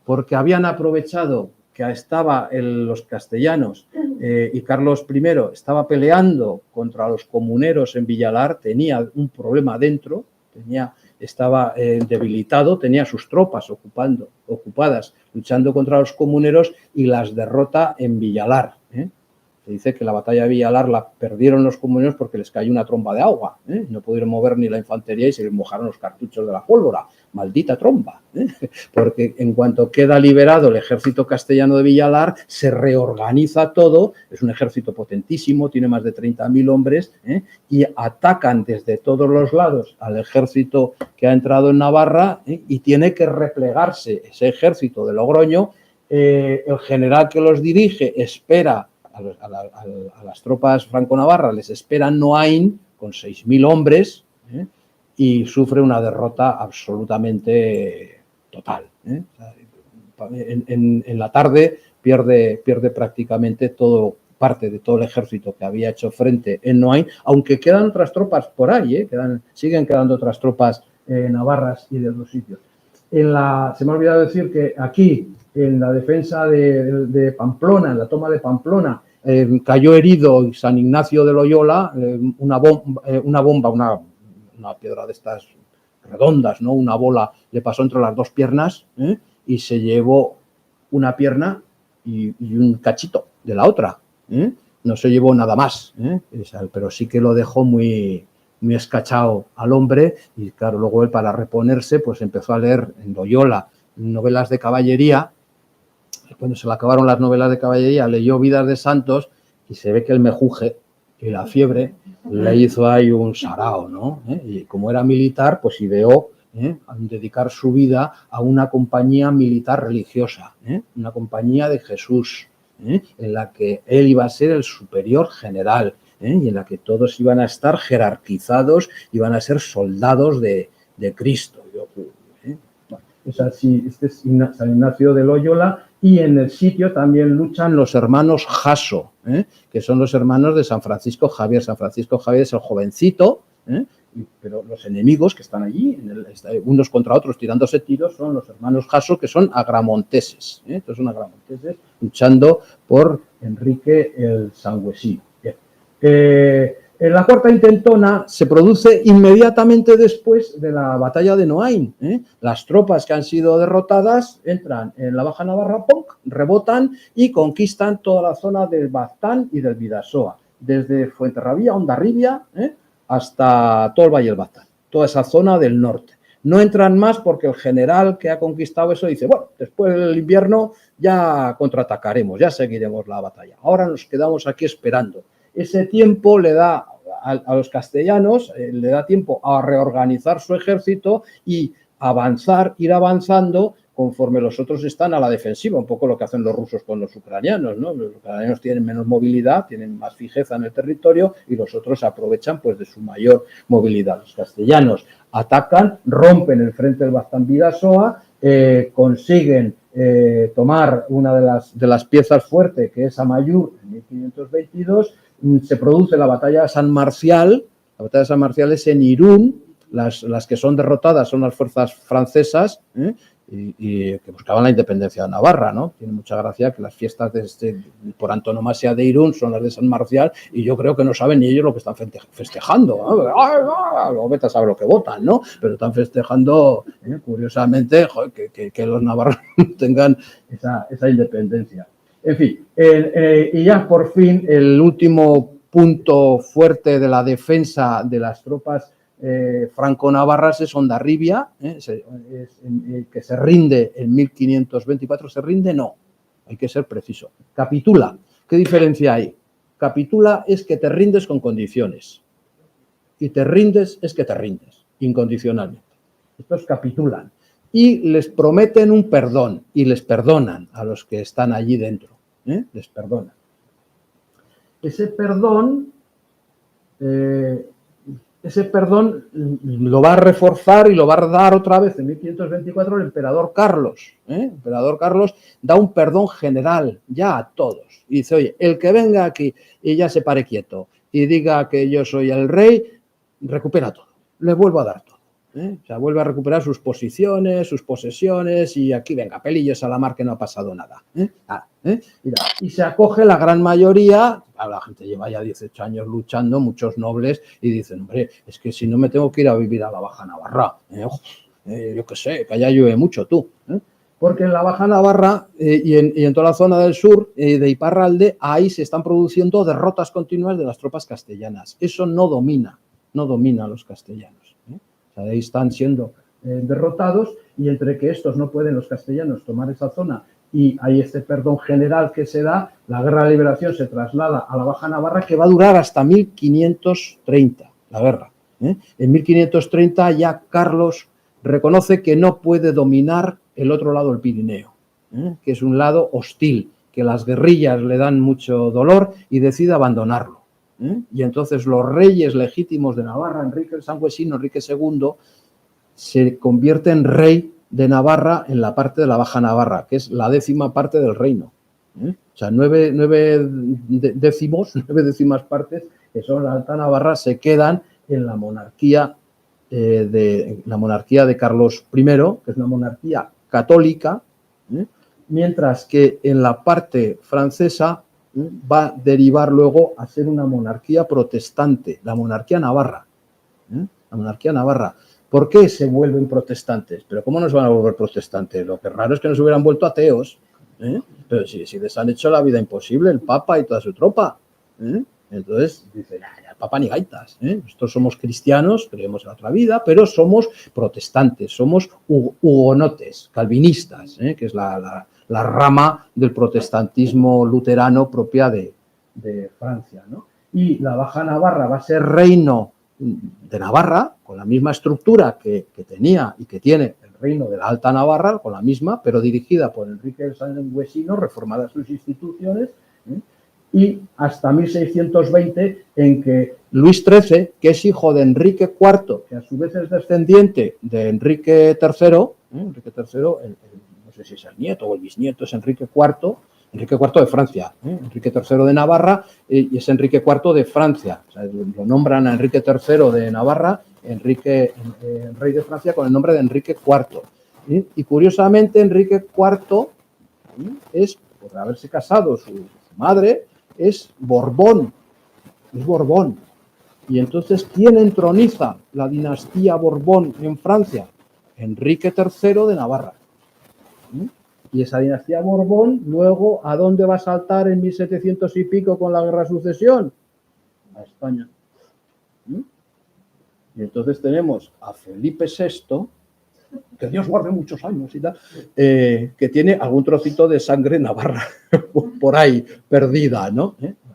porque habían aprovechado que estaban los castellanos y Carlos I estaba peleando contra los comuneros en Villalar, tenía un problema dentro, estaba debilitado, tenía sus tropas ocupadas luchando contra los comuneros y las derrota en Villalar. Se dice que la batalla de Villalar la perdieron los comuneros porque les cayó una tromba de agua. No pudieron mover ni la infantería y se les mojaron los cartuchos de la pólvora. Maldita tromba. Porque en cuanto queda liberado el ejército castellano de Villalar, se reorganiza todo. Es un ejército potentísimo, tiene más de 30.000 hombres, y atacan desde todos los lados al ejército que ha entrado en Navarra, y tiene que replegarse ese ejército de Logroño. El general que los dirige espera a las tropas franco-navarras les espera Noain con 6.000 hombres, y sufre una derrota absolutamente total. En la tarde pierde prácticamente parte de todo el ejército que había hecho frente en Noain, aunque quedan otras tropas por ahí, siguen quedando otras tropas navarras y de otros sitios. Se me ha olvidado decir que aquí, en la defensa de Pamplona, en la toma de Pamplona, cayó herido San Ignacio de Loyola, una piedra de estas redondas, ¿no? Una bola le pasó entre las dos piernas, y se llevó una pierna y un cachito de la otra. No se llevó nada más, pero sí que lo dejó muy escachado al hombre, y claro, luego él, para reponerse, pues empezó a leer en Loyola novelas de caballería. Cuando se le acabaron las novelas de caballería, leyó Vidas de Santos, y se ve que el mejuje y la fiebre le hizo ahí un sarao, ¿no? Y como era militar, pues ideó dedicar su vida a una compañía militar religiosa, una compañía de Jesús, en la que él iba a ser el superior general, y en la que todos iban a estar jerarquizados, iban a ser soldados de Cristo. Este es San Ignacio de Loyola, y en el sitio también luchan los hermanos Jasso, que son los hermanos de San Francisco Javier. San Francisco Javier es el jovencito, pero los enemigos que están allí, unos contra otros tirándose tiros, son los hermanos Jasso, que son agramonteses. Estos son agramonteses luchando por Enrique el Sangüesí. En la Cuarta Intentona se produce inmediatamente después de la batalla de Noain. Las tropas que han sido derrotadas entran en la Baja Navarra, rebotan y conquistan toda la zona del Baztán y del Bidasoa, desde Fuenterrabía, Hondarribia, hasta todo el Valle del Baztán, toda esa zona del norte. No entran más porque el general que ha conquistado eso dice, bueno, después del invierno ya contraatacaremos, ya seguiremos la batalla. Ahora nos quedamos aquí esperando. Ese tiempo le da a los castellanos, le da tiempo a reorganizar su ejército y ir avanzando conforme los otros están a la defensiva, un poco lo que hacen los rusos con los ucranianos, ¿no? Los ucranianos tienen menos movilidad, tienen más fijeza en el territorio, y los otros aprovechan pues de su mayor movilidad. Los castellanos atacan, rompen el frente del Baztán-Bidasoa, consiguen tomar una de las piezas fuertes, que es Amallur, en 1522, se produce la batalla de San Marcial. La batalla de San Marcial es en Irún. Las que son derrotadas son las fuerzas francesas, y que buscaban la independencia de Navarra, ¿no? Tiene mucha gracia que las fiestas por antonomasia de Irún son las de San Marcial, y yo creo que no saben ni ellos lo que están festejando, ¿no? Luego vete a saber lo que votan, ¿no? Pero están festejando, curiosamente, que los navarros tengan esa independencia. En fin, y ya por fin el último punto fuerte de la defensa de las tropas franco-navarras es Hondarribia, que se rinde en 1524. ¿Se rinde? No, hay que ser preciso. Capitula. ¿Qué diferencia hay? Capitula es que te rindes con condiciones, y te rindes es que te rindes incondicionalmente. Estos capitulan y les prometen un perdón, y les perdonan a los que están allí dentro, les perdonan. Ese perdón lo va a reforzar y lo va a dar otra vez en 1524 el emperador Carlos. El emperador Carlos da un perdón general ya a todos. Y dice, oye, el que venga aquí y ya se pare quieto y diga que yo soy el rey, recupera todo. Le vuelvo a dar todo. O sea, vuelve a recuperar sus posiciones, sus posesiones, y aquí venga, pelillos a la mar, que no ha pasado nada. Y se acoge la gran mayoría. La gente lleva ya 18 años luchando, muchos nobles, y dicen, hombre, es que si no me tengo que ir a vivir a la Baja Navarra, yo qué sé, que allá llueve mucho tú. Porque en la Baja Navarra y en toda la zona del sur de Iparralde, ahí se están produciendo derrotas continuas de las tropas castellanas. Eso no domina a los castellanos. O sea, ahí están siendo derrotados, y entre que estos no pueden, los castellanos, tomar esa zona, y hay este perdón general que se da, la guerra de liberación se traslada a la Baja Navarra, que va a durar hasta 1530, la guerra. En 1530 ya Carlos reconoce que no puede dominar el otro lado del Pirineo, que es un lado hostil, que las guerrillas le dan mucho dolor y decide abandonarlo. Y entonces los reyes legítimos de Navarra, Enrique el Sangüesino, Enrique II, se convierte en rey de Navarra en la parte de la Baja Navarra, que es la 10ª parte del reino. O sea, 9 décimas partes, que son la Alta Navarra, se quedan en la monarquía de Carlos I, que es una monarquía católica, mientras que en la parte francesa va a derivar luego a ser una monarquía protestante, la monarquía navarra. La monarquía navarra. ¿Por qué se vuelven protestantes? Pero ¿cómo no se van a volver protestantes? Lo que es raro es que no se hubieran vuelto ateos. Pero si les han hecho la vida imposible el Papa y toda su tropa. Entonces, dice, el Papa ni gaitas. Nosotros somos cristianos, creemos en la otra vida, pero somos protestantes, somos hugonotes, calvinistas, que es la rama del protestantismo luterano propia de Francia, ¿no? Y la Baja Navarra va a ser reino de Navarra, con la misma estructura que tenía y que tiene el reino de la Alta Navarra, con la misma, pero dirigida por Enrique el Sangüesino, reformadas sus instituciones, y hasta 1620, en que Luis XIII, que es hijo de Enrique IV, que a su vez es descendiente de Enrique III, Enrique III, no sé si es el nieto o el bisnieto, es Enrique IV de Francia, Enrique III de Navarra, y es Enrique IV de Francia. O sea, lo nombran a Enrique III de Navarra, rey de Francia, con el nombre de Enrique IV. Y curiosamente, Enrique IV es, por haberse casado, su madre es Borbón. Y entonces, ¿quién entroniza la dinastía Borbón en Francia? Enrique III de Navarra. Y esa dinastía Borbón, luego, ¿a dónde va a saltar en 1700 y pico con la Guerra de Sucesión? A España. Y entonces tenemos a Felipe VI, que Dios guarde muchos años y tal, que tiene algún trocito de sangre navarra por ahí, perdida, ¿no?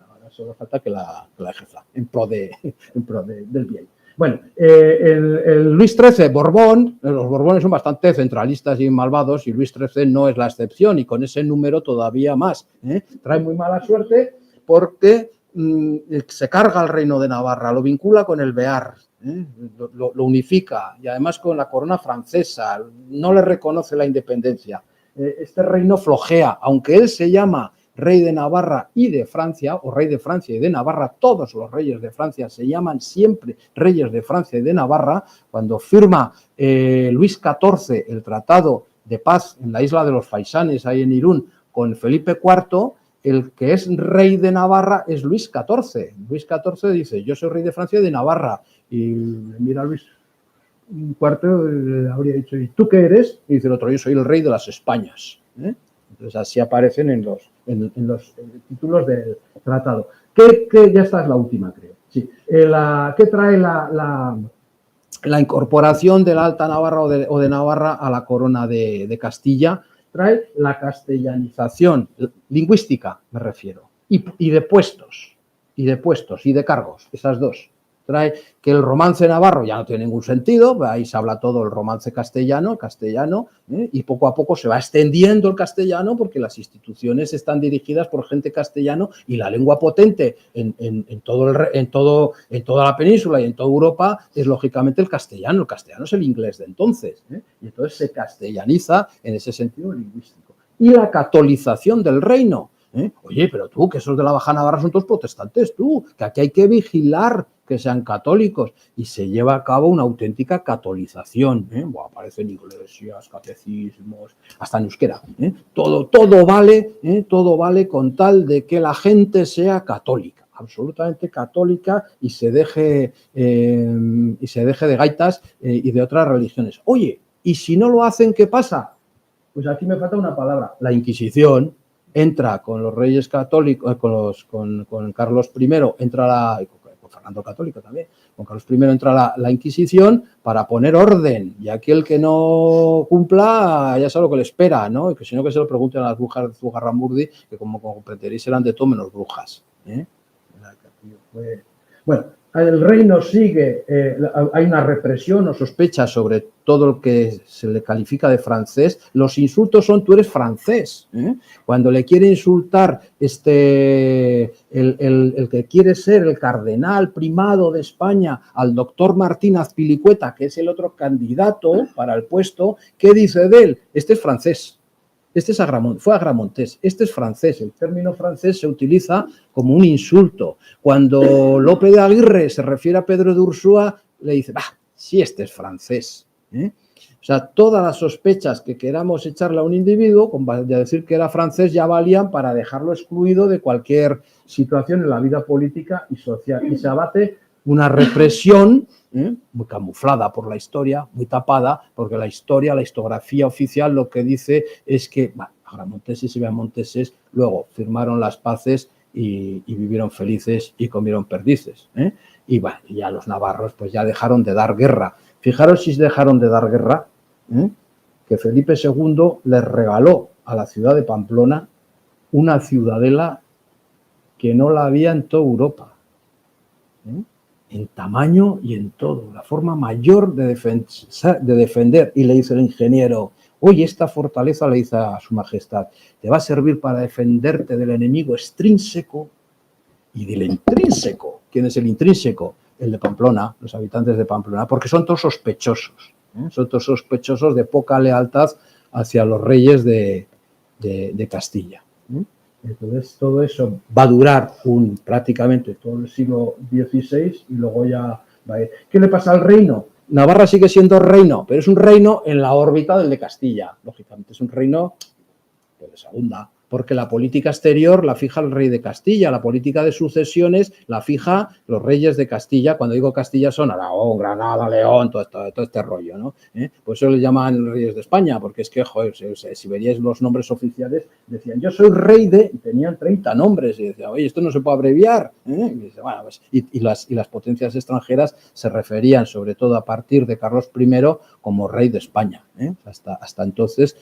Ahora solo falta que la ejerza en pro del bien. Bueno, el Luis XIII Borbón, los Borbones son bastante centralistas y malvados, y Luis XIII no es la excepción, y con ese número todavía más. Trae muy mala suerte porque se carga el reino de Navarra, lo vincula con el Bear, lo unifica, y además con la corona francesa, no le reconoce la independencia. Este reino flojea, aunque él se llama rey de Navarra y de Francia, o rey de Francia y de Navarra, todos los reyes de Francia se llaman siempre reyes de Francia y de Navarra. Cuando firma Luis XIV el tratado de paz en la isla de los Faisanes, ahí en Irún, con Felipe IV, el que es rey de Navarra es Luis XIV. Luis XIV dice, yo soy rey de Francia y de Navarra. Y mira Luis IV, habría dicho, ¿y tú qué eres? Y dice el otro, yo soy el rey de las Españas. Entonces así aparecen en los títulos del tratado. Ya esta es la última, creo. Sí. ¿Qué trae la incorporación de la Alta Navarra o de Navarra a la corona de Castilla? Trae la castellanización lingüística, me refiero, y de puestos, y de cargos, esas dos. Trae que el romance navarro ya no tiene ningún sentido, ahí se habla todo el romance castellano, y poco a poco se va extendiendo el castellano porque las instituciones están dirigidas por gente castellano, y la lengua potente en toda la península y en toda Europa es lógicamente el castellano es el inglés de entonces, y entonces se castellaniza en ese sentido lingüístico. Y la catolización del reino. Oye, pero tú, que esos de la Baja Navarra son todos protestantes, tú, que aquí hay que vigilar que sean católicos, y se lleva a cabo una auténtica catolización. Aparecen iglesias, catecismos, hasta en euskera. Todo vale con tal de que la gente sea católica, absolutamente católica, y se deje de gaitas y de otras religiones. Oye, y si no lo hacen, ¿qué pasa? Pues aquí me falta una palabra, la Inquisición. Entra con los reyes católicos, con Carlos I, con Fernando Católico también, con Carlos I entra la Inquisición para poner orden, y aquí el que no cumpla ya sabe lo que le espera, ¿no? Y que si no, que se lo pregunten a las brujas de Zugarramurdi, que como comprenderéis eran de todo menos brujas. Bueno, el reino sigue, hay una represión o sospecha sobre todo lo que se le califica de francés. Los insultos son: tú eres francés. Cuando le quiere insultar el que quiere ser el cardenal primado de España al doctor Martín Azpilicueta, que es el otro candidato para el puesto, ¿qué dice de él? Este es francés. Este es fue Agramontés, este es francés. El término francés se utiliza como un insulto. Cuando Lope de Aguirre se refiere a Pedro de Ursúa, le dice: si este es francés. O sea, todas las sospechas que queramos echarle a un individuo, con decir que era francés, ya valían para dejarlo excluido de cualquier situación en la vida política y social. Y se abate una represión muy camuflada por la historia, muy tapada, porque la historiografía oficial lo que dice es que agramonteses y beamonteses luego firmaron las paces y vivieron felices y comieron perdices. Y ya los navarros pues ya dejaron de dar guerra. Fijaros si dejaron de dar guerra, que Felipe II les regaló a la ciudad de Pamplona una ciudadela que no la había en toda Europa. En tamaño y en todo, la forma mayor de defender. Y le dice el ingeniero: oye, esta fortaleza, le dice a su majestad, te va a servir para defenderte del enemigo extrínseco y del intrínseco. ¿Quién es el intrínseco? El de Pamplona, los habitantes de Pamplona, porque son todos sospechosos, son todos sospechosos de poca lealtad hacia los reyes de Castilla. Entonces, todo eso va a durar prácticamente todo el siglo XVI y luego ya va a ir. ¿Qué le pasa al reino? Navarra sigue siendo reino, pero es un reino en la órbita del de Castilla. Lógicamente, es un reino de segunda, porque la política exterior la fija el rey de Castilla, la política de sucesiones la fija los reyes de Castilla. Cuando digo Castilla son Aragón, Granada, León, todo este rollo, ¿no? Por eso le llaman reyes de España, porque es que, joder, si veríais los nombres oficiales, decían: yo soy rey de... y tenían 30 nombres, y decían: oye, esto no se puede abreviar. Y las potencias extranjeras se referían, sobre todo a partir de Carlos I, como rey de España. Hasta entonces,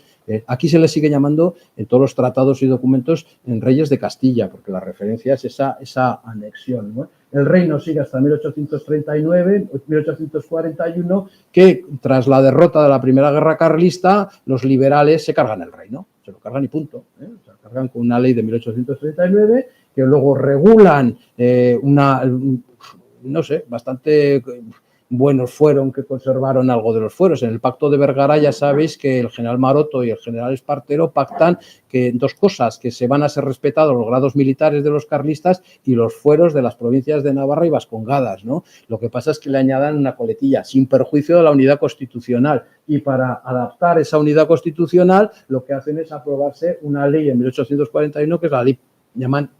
aquí se le sigue llamando en todos los tratados y documentos en reyes de Castilla, porque la referencia es esa anexión, ¿no? El reino sigue hasta 1839, 1841, que tras la derrota de la Primera Guerra Carlista, los liberales se cargan el reino, se lo cargan y punto. Se lo cargan con una ley de 1839 que luego regulan bastante buenos fueron que conservaron algo de los fueros. En el Pacto de Vergara ya sabéis que el general Maroto y el general Espartero pactan que dos cosas: que se van a ser respetados los grados militares de los carlistas y los fueros de las provincias de Navarra y Vascongadas, ¿no? Lo que pasa es que le añadan una coletilla: sin perjuicio de la unidad constitucional. Y para adaptar esa unidad constitucional, lo que hacen es aprobarse una ley en 1841, que es la ley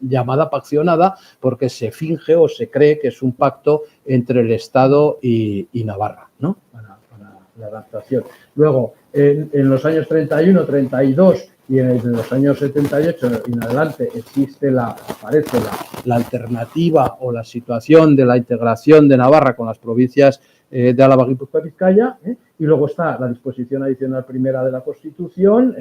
llamada paccionada, porque se finge o se cree que es un pacto entre el Estado y Navarra, ¿no? Para la adaptación. Luego, en los años 31, 32 y en los años 78 en adelante aparece la alternativa o la situación de la integración de Navarra con las provincias de Álava, Guipúzcoa y Vizcaya, y luego está la disposición adicional primera de la Constitución.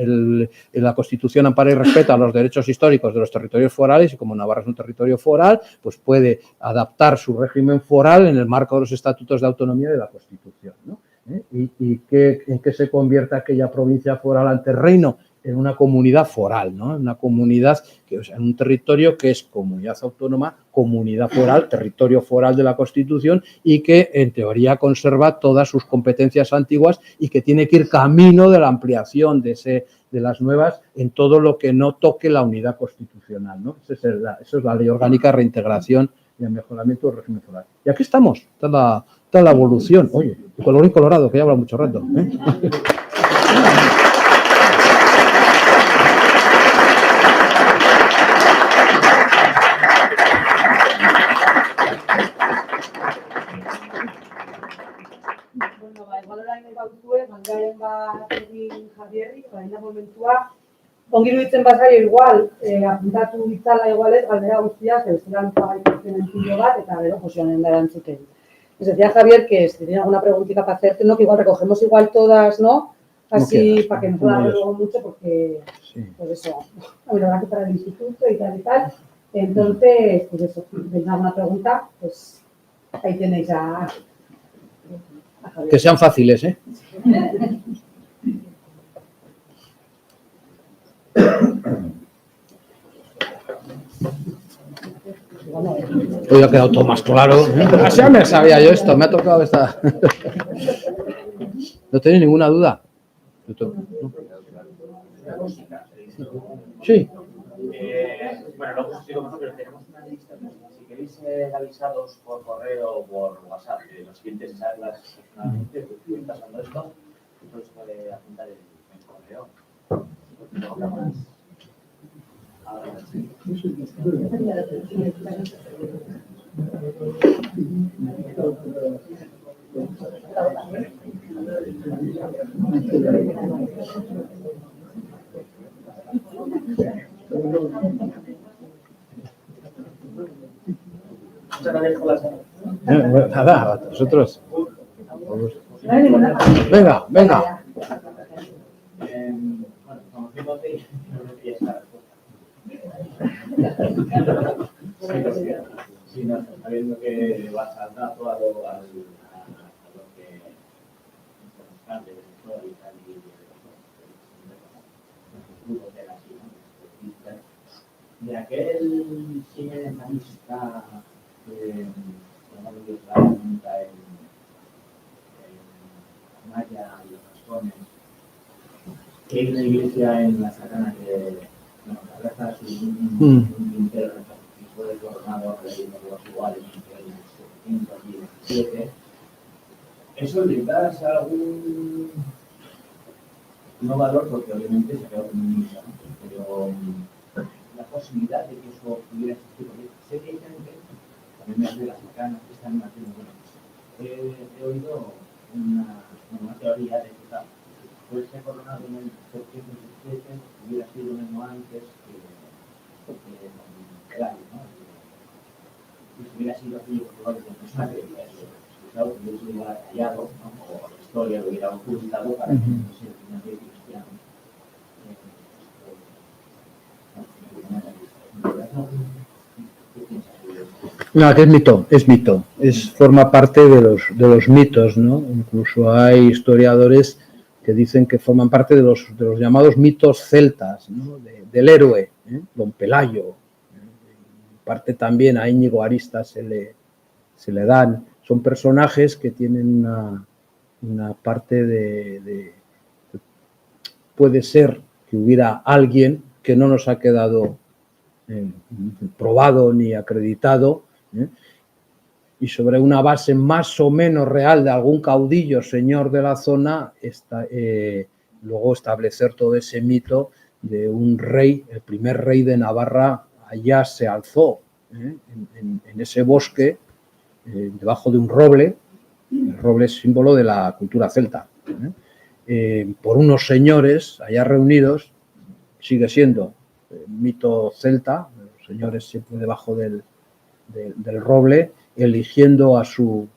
La Constitución ampara y respeta los derechos históricos de los territorios forales, y como Navarra es un territorio foral, pues puede adaptar su régimen foral en el marco de los estatutos de autonomía de la Constitución, ¿no? ¿Y en qué se convierte aquella provincia foral ante el reino? En una comunidad foral, ¿no? Una comunidad, en un territorio que es comunidad autónoma, comunidad foral, territorio foral de la Constitución, y que en teoría conserva todas sus competencias antiguas y que tiene que ir camino de la ampliación de las nuevas en todo lo que no toque la unidad constitucional, ¿no? Eso es la Ley Orgánica de Reintegración y el Mejoramiento del Régimen Foral. Y aquí estamos, está la evolución. Oye, colorín colorado, que ya habla mucho rato, ¿eh? Garen bat egin Javierri, orain da momentua, ongi iruditzen bazaio igual, apuntatu ditzala igual galdera guztiak, bezala lupa gaitatzen entzullo bat, eta gero josionen da erantzuten. Les decía Javier que si tiene alguna preguntita para hacerte, ¿no? Que igual recogemos igual todas, ¿no? Así, para que no pueda ver luego mucho, porque, pues eso, la verdad que para el instituto y tal y tal. Entonces, pues eso, si tenéis alguna pregunta, pues Ahí tenéis a Javier. Que sean fáciles, ¿eh? Hoy ha quedado todo más claro. Ya me sabía yo esto, me ha tocado esta. ¿No tenéis ninguna duda? Sí. Bueno, luego os explico mejor, pero tenemos una lista. Si queréis avisados por correo o por WhatsApp de las siguientes charlas personalmente, pues voy pasando esto, entonces puede apuntar el correo. No habrá más. Ahora sí. Nada, vosotros. No hay ninguna. Venga, venga. Bueno, conociéndote, no me pillas la respuesta. Sí, no, sabiendo que vas al dato, a lo que importante de historia y tal, y de aquel cineasta que la monta en Maya y los Vascones, que hay una iglesia en la Sacana que la verdad es un interno que fue coronado leyendo los iguales entre el 700 y el 17. Eso le das algún no valor porque obviamente se quedó con un misa, ¿no? Pero la posibilidad de que eso pudiera existir, porque sé que hay gente, también me hace la Sacana, que están haciendo, bueno, he oído una teoría de que tal, puede ser coronado en el 717, hubiera sido un año antes que el año, ¿no? Y si hubiera sido así, pues es una teoría, claro, que hubiese sido callado, ¿no? O la historia lo hubiera ocultado para que no se nadie cristiano. No, que es mito, forma parte de los mitos, ¿no? Incluso hay historiadores que dicen que forman parte de los llamados mitos celtas, ¿no? Del héroe, Don Pelayo. Parte también a Íñigo Arista se le dan. Son personajes que tienen una parte de puede ser que hubiera alguien que no nos ha quedado probado ni acreditado, y sobre una base más o menos real de algún caudillo señor de la zona, luego establecer todo ese mito de un rey, el primer rey de Navarra, allá se alzó en ese bosque, debajo de un roble. El roble es símbolo de la cultura celta, por unos señores allá reunidos. Sigue siendo mito celta, los señores siempre debajo del roble, eligiendo a su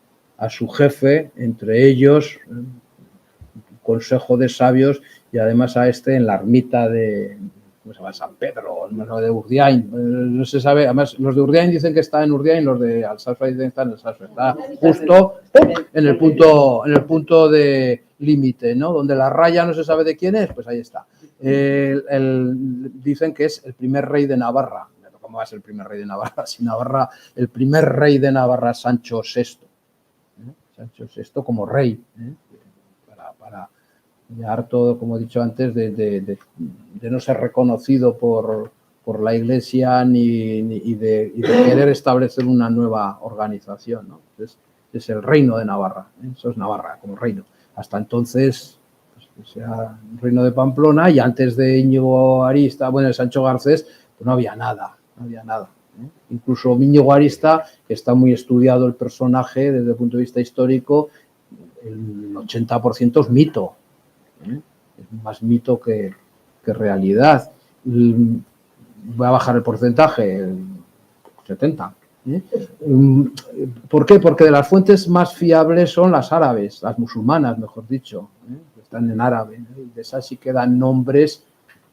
jefe, entre ellos un consejo de sabios, y además a en la ermita de, ¿cómo se llama? San Pedro, no, de Urdiain, no se sabe. Además, los de Urdiain dicen que está en Urdiain, los de Alsalfa dicen que está en Alsalfa. Está justo en el punto de límite, ¿no? Donde la raya no se sabe de quién es, pues ahí está. Dicen que es el primer rey de Navarra. ¿Cómo va a ser el primer rey de Navarra? Si Navarra, el primer rey de Navarra, Sancho VI. Sancho VI como rey, para harto, como he dicho antes, de no ser reconocido por la Iglesia y de querer establecer una nueva organización, ¿no? Entonces, es el reino de Navarra, eso es Navarra como reino. Hasta entonces, pues, sea el reino de Pamplona, y antes de Íñigo Arista, bueno, de Sancho Garcés, pues no había nada. Incluso Íñigo Arista, que está muy estudiado el personaje desde el punto de vista histórico, el 80% es mito. Es más mito que realidad. Voy a bajar el porcentaje, el 70. ¿Por qué? Porque de las fuentes más fiables son las árabes, las musulmanas, mejor dicho, que están en árabe. De esas sí quedan nombres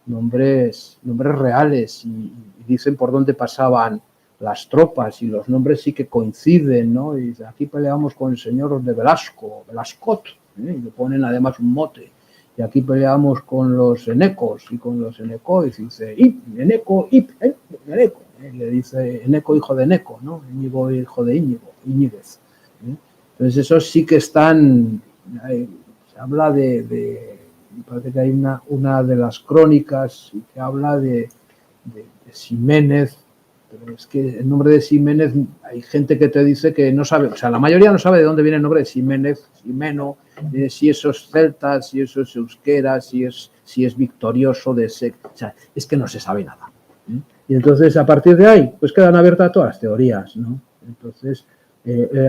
reales, y dicen por dónde pasaban las tropas y los nombres sí que coinciden, ¿no? Y dice, aquí peleamos con el señor de Velasco, Velascot, y le ponen además un mote. Y aquí peleamos con los enecos y con los enecois, y dice, Eneco, Eneco. Le dice Eneco, hijo de Eneco, ¿no? Íñigo, hijo de Íñiguez. Entonces, esos sí que están. Se habla me parece que hay una de las crónicas que habla de Ximénez, pero es que el nombre de Ximénez, hay gente que te dice que no sabe, o sea, la mayoría no sabe de dónde viene el nombre de Ximénez, Ximeno, si eso es celta, si eso es euskera, si es victorioso o sea, es que no se sabe nada. Y entonces, a partir de ahí, pues quedan abiertas todas las teorías, ¿no? Entonces,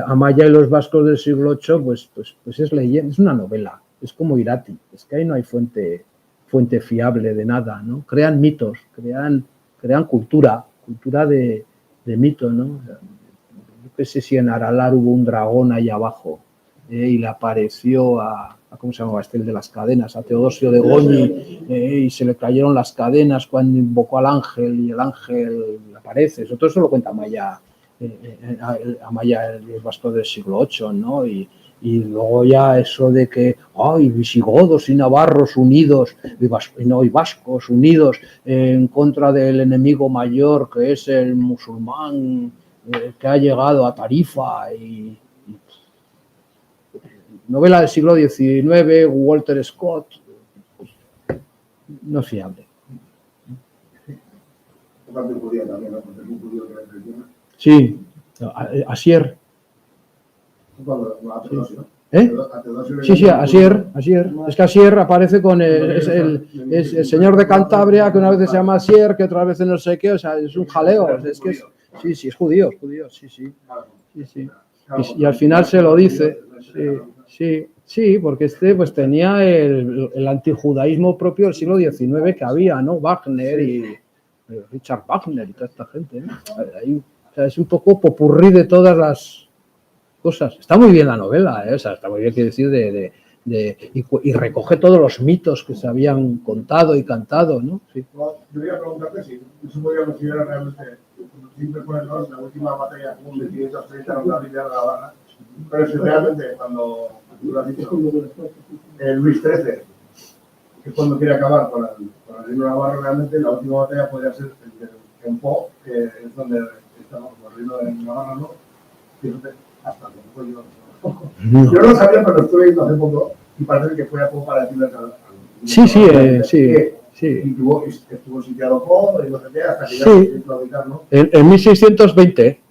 Amaya y los vascos del siglo VIII, pues es leyenda, es una novela, es como Irati, es que ahí no hay fuente fiable de nada, ¿no? Crean mitos, crean cultura de mito, ¿no? Yo qué sé si en Aralar hubo un dragón ahí abajo y le apareció a ¿cómo se llamaba este? El de las cadenas, a Teodosio de Goñi, y se le cayeron las cadenas cuando invocó al ángel y el ángel aparece. Todo eso lo cuenta Amaya, los vascos del siglo VIII, ¿no? Y luego ya eso de que visigodos y navarros unidos y vascos unidos en contra del enemigo mayor que es el musulmán que ha llegado a Tarifa y novela del siglo XIX, Walter Scott, no es fiable. Sí, Asier. Sí, Asier. Es que Asier aparece con el señor de Cantabria, que una vez se llama Asier, que otra vez no sé qué, o sea, es un jaleo. Es que es judío, sí. Y al final se lo dice, sí, porque pues tenía el antijudaísmo propio del siglo XIX que había, ¿no? Wagner y Richard Wagner y toda esta gente, ¿no? O sea, es un poco popurrí de todas las cosas. Está muy bien la novela, o sea, está muy bien, quiero decir, y recoge todos los mitos que se habían contado y cantado, ¿no? Sí. Yo quería preguntarte si eso podría considerar realmente, siempre ponernos la última batalla común de 530 en la Biblia de la Barra, pero si realmente cuando tú lo has dicho, Luis XIII, que es cuando quiere acabar con el reino de Navarra, realmente la última batalla podría ser en Po, que es donde estamos, con el reino de Navarra, ¿no? Fíjate, hasta lo mejor yo no sabía, pero lo estuve viendo hace poco y parece que fue a Po para decirles Sí. Estuvo sitiado Po y no sé qué, hasta que ya se improvisar, ¿no? En 1620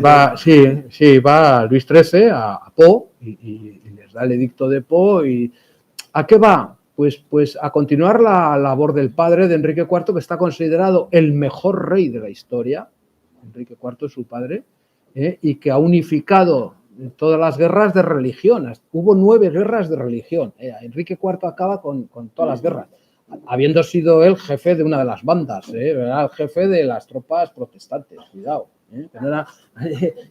va Luis XIII a Po y les da el edicto de Po. ¿Y a qué va? Pues a continuar la labor del padre de Enrique IV, que está considerado el mejor rey de la historia. Enrique IV es su padre, y que ha unificado todas las guerras de religión. Hubo 9 guerras de religión. Enrique IV acaba con todas las guerras, habiendo sido él jefe de una de las bandas, era el jefe de las tropas protestantes, cuidado,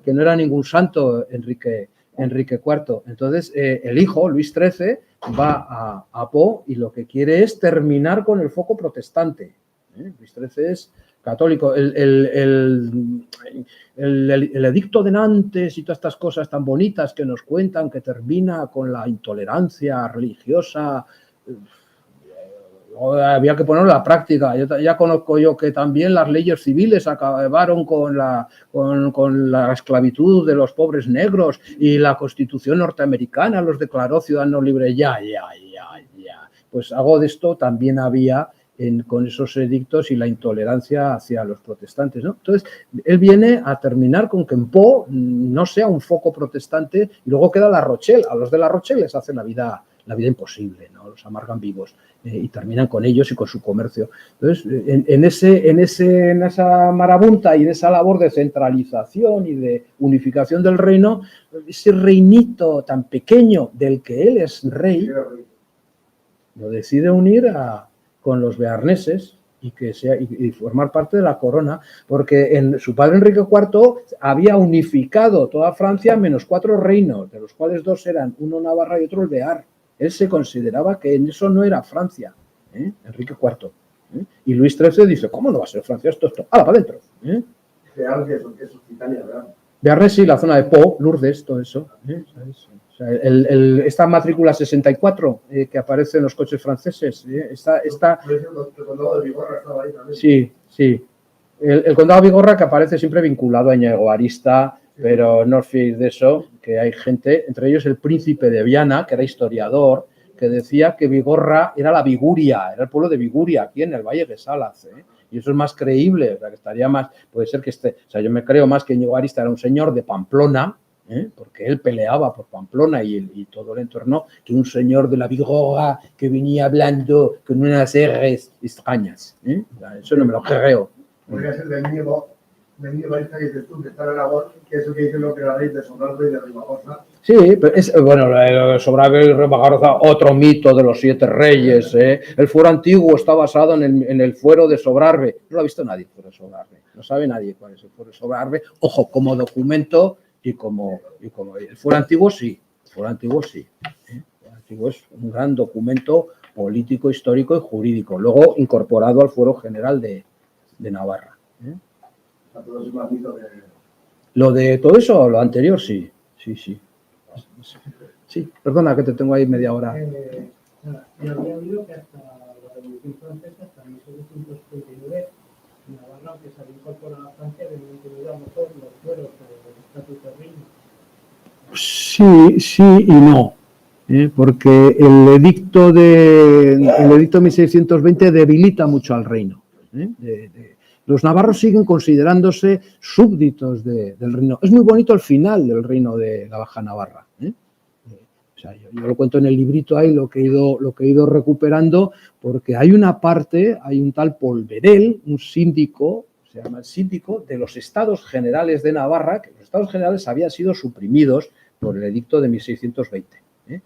que no era ningún santo Enrique IV. Entonces, el hijo, Luis XIII, va a Po y lo que quiere es terminar con el foco protestante. Luis XIII es católico. El edicto de Nantes y todas estas cosas tan bonitas que nos cuentan, que termina con la intolerancia religiosa, había que ponerlo a la práctica. Ya conozco yo que también las leyes civiles acabaron con la esclavitud de los pobres negros y la Constitución norteamericana los declaró ciudadanos libres. Ya. Pues algo de esto también había con esos edictos y la intolerancia hacia los protestantes, ¿no? Entonces, él viene a terminar con que en Po no sea un foco protestante y luego queda La Rochelle. A los de La Rochelle les hacen la vida imposible, ¿no? Los amargan vivos y terminan con ellos y con su comercio. Entonces, en esa marabunta y en esa labor de centralización y de unificación del reino, ese reinito tan pequeño del que él es rey, lo decide unir con los bearneses y formar parte de la corona, porque su padre Enrique IV había unificado toda Francia menos 4 reinos, de los cuales 2 eran, uno Navarra y otro el Bear. Él se consideraba que en eso no era Francia, Enrique IV. Y Luis XIII dice, ¿cómo no va a ser Francia esto? ¡Hala, para adentro! algo que es Occitania, ¿verdad? Bearres, sí, la zona de Po, Lourdes, todo eso. ¿Sabes? O sea, esta matrícula 64 que aparece en los coches franceses, esta Por eso el condado de Bigorra estaba ahí también. sí, sí. El condado de Bigorra que aparece siempre vinculado a Íñigo Arista, pero no os fiéis de eso, que hay gente, entre ellos el príncipe de Viana, que era historiador, que decía que Bigorra era la Viguria, era el pueblo de Viguria, aquí en el Valle de Salas, y eso es más creíble, o sea, que estaría más, puede ser que o sea, yo me creo más que Íñigo Arista era un señor de Pamplona, porque él peleaba por Pamplona y todo el entorno, que un señor de la Bigorra que venía hablando con unas R's extrañas, O sea, eso no me lo creo. Podría ser del Íñigo Arista que dices tú, que está en Aragón, que eso que dice lo que la ley de Sobrarbe y de Ribagorza. Sí, pero bueno, lo de Sobrarbe y Ribagorza, otro mito de los 7 reyes. El fuero antiguo está basado en el fuero de Sobrarbe. No lo ha visto nadie, el fuero de Sobrarbe. No sabe nadie cuál es el fuero de Sobrarbe. Ojo, como documento y como el fuero antiguo sí. El fuero antiguo sí. El fuero antiguo es un gran documento político, histórico y jurídico. Luego incorporado al fuero general de Navarra. A todos es más mito que... Lo de todo eso, lo anterior, sí. Sí, perdona que te tengo ahí media hora. Y había oído que hasta la Revolución Francesa, hasta 1739, Navarra, aunque se había incorporado a Francia, había mantenido a lo mejor los fueros del Estatuto de Reino. Sí y no. Porque el edicto de 1620 debilita mucho al reino. Los navarros siguen considerándose súbditos del reino. Es muy bonito el final del reino de la Baja Navarra. O sea, yo lo cuento en el librito ahí, lo que he ido recuperando, porque hay una parte, hay un tal Polverel, un síndico, se llama el síndico de los Estados Generales de Navarra, que los Estados Generales habían sido suprimidos por el edicto de 1620.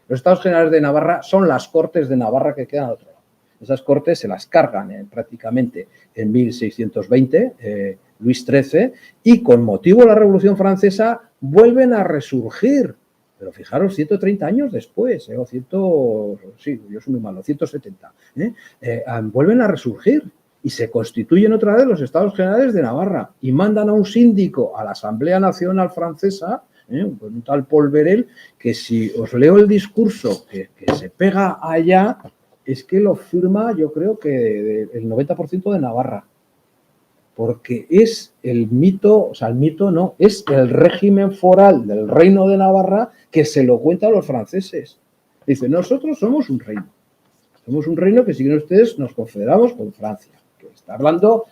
Los Estados Generales de Navarra son las Cortes de Navarra que quedan al otro lado. Esas cortes se las cargan prácticamente en 1620, Luis XIII, y con motivo de la Revolución Francesa vuelven a resurgir. Pero fijaros, 130 años después, sí, yo soy muy malo, 170, vuelven a resurgir y se constituyen otra vez los Estados Generales de Navarra y mandan a un síndico a la Asamblea Nacional Francesa, un tal Polverel, que si os leo el discurso que se pega allá, es que lo firma, yo creo que el 90% de Navarra, porque es el mito, o sea, el mito no, es el régimen foral del Reino de Navarra que se lo cuenta a los franceses. Dice, nosotros somos un reino que si quieren ustedes nos confederamos con Francia, que está hablando,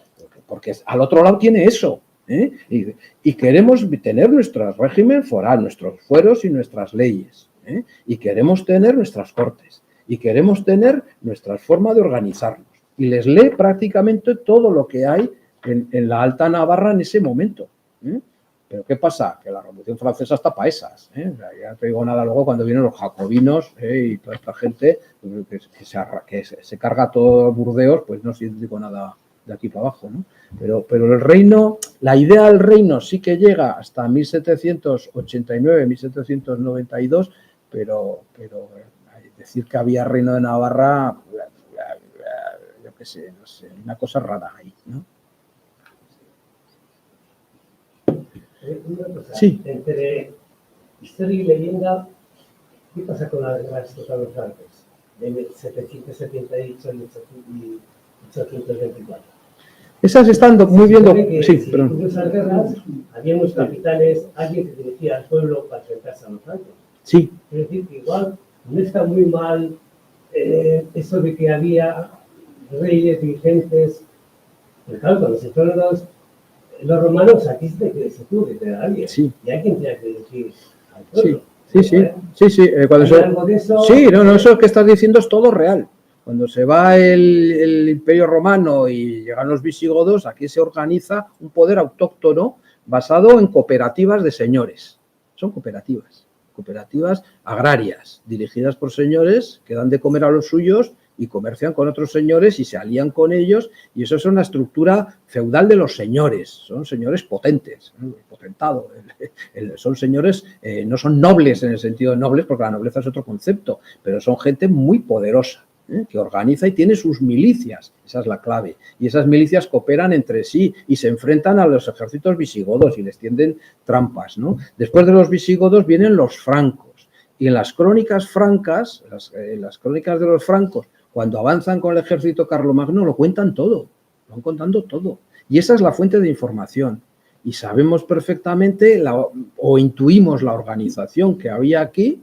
porque al otro lado tiene eso, y queremos tener nuestro régimen foral, nuestros fueros y nuestras leyes, y queremos tener nuestras cortes. Y queremos tener nuestra forma de organizarnos. Y les lee prácticamente todo lo que hay en la Alta Navarra en ese momento. Pero ¿qué pasa? Que la Revolución Francesa está para esas. Ya no te digo nada luego cuando vienen los jacobinos y toda esta gente que se carga todo Burdeos, pues no digo nada de aquí para abajo, ¿no? Pero el reino, la idea del reino sí que llega hasta 1789, 1792, pero decir que había reino de Navarra, yo qué sé, no sé, una cosa rara ahí, ¿no? Una cosa, Sí. entre historia y leyenda, ¿qué pasa con las guerras totales de 1778 y 1824? Esas están muy bien... Sí, si perdón. en esas guerras había unos capitanes, alguien que dirigía al pueblo para enfrentarse a los francos. Sí. Es decir, que igual no está muy mal eso de que había reyes, dirigentes. Pero claro, cuando se fueron los romanos, aquí se tuvo que tener a alguien. Sí. Y hay quien tenía que dirigir al pueblo. Sí. Cuando ¿Hay algo de eso? Sí, no, eso que estás diciendo es todo real. Cuando se va el Imperio Romano y llegan los visigodos, aquí se organiza un poder autóctono basado en cooperativas de señores. Son cooperativas agrarias, dirigidas por señores que dan de comer a los suyos y comercian con otros señores y se alían con ellos, y eso es una estructura feudal de los señores, son señores potentes, potentado, son señores, no son nobles en el sentido de nobles, porque la nobleza es otro concepto, pero son gente muy poderosa. que organiza y tiene sus milicias, esa es la clave, y esas milicias cooperan entre sí y se enfrentan a los ejércitos visigodos y les tienden trampas, ¿no? Después de los visigodos vienen los francos, y en las crónicas francas, las crónicas de los francos, cuando avanzan con el ejército carlomagno lo cuentan todo, lo van contando todo, y esa es la fuente de información. Y sabemos perfectamente o intuimos la organización que había aquí,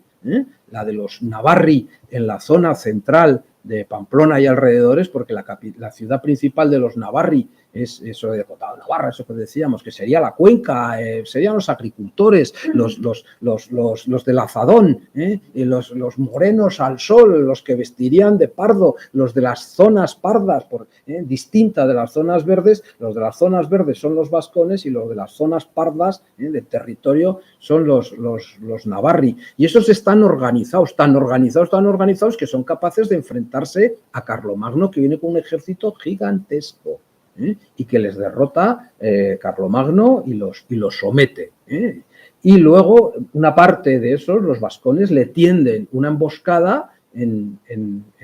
la de los navarri en la zona central de Pamplona y alrededores, porque la ciudad principal de los navarri es eso de Navarra, eso que decíamos, que sería la cuenca, serían los agricultores, los del azadón, y los morenos al sol, los que vestirían de pardo, los de las zonas pardas, distinta de las zonas verdes, los de las zonas verdes son los vascones y los de las zonas pardas del territorio son los navarri. Y esos están organizados, tan organizados que son capaces de enfrentarse a Carlomagno, que viene con un ejército gigantesco. Y que les derrota Carlomagno y los somete. Y luego una parte de esos, los vascones, le tienden una emboscada en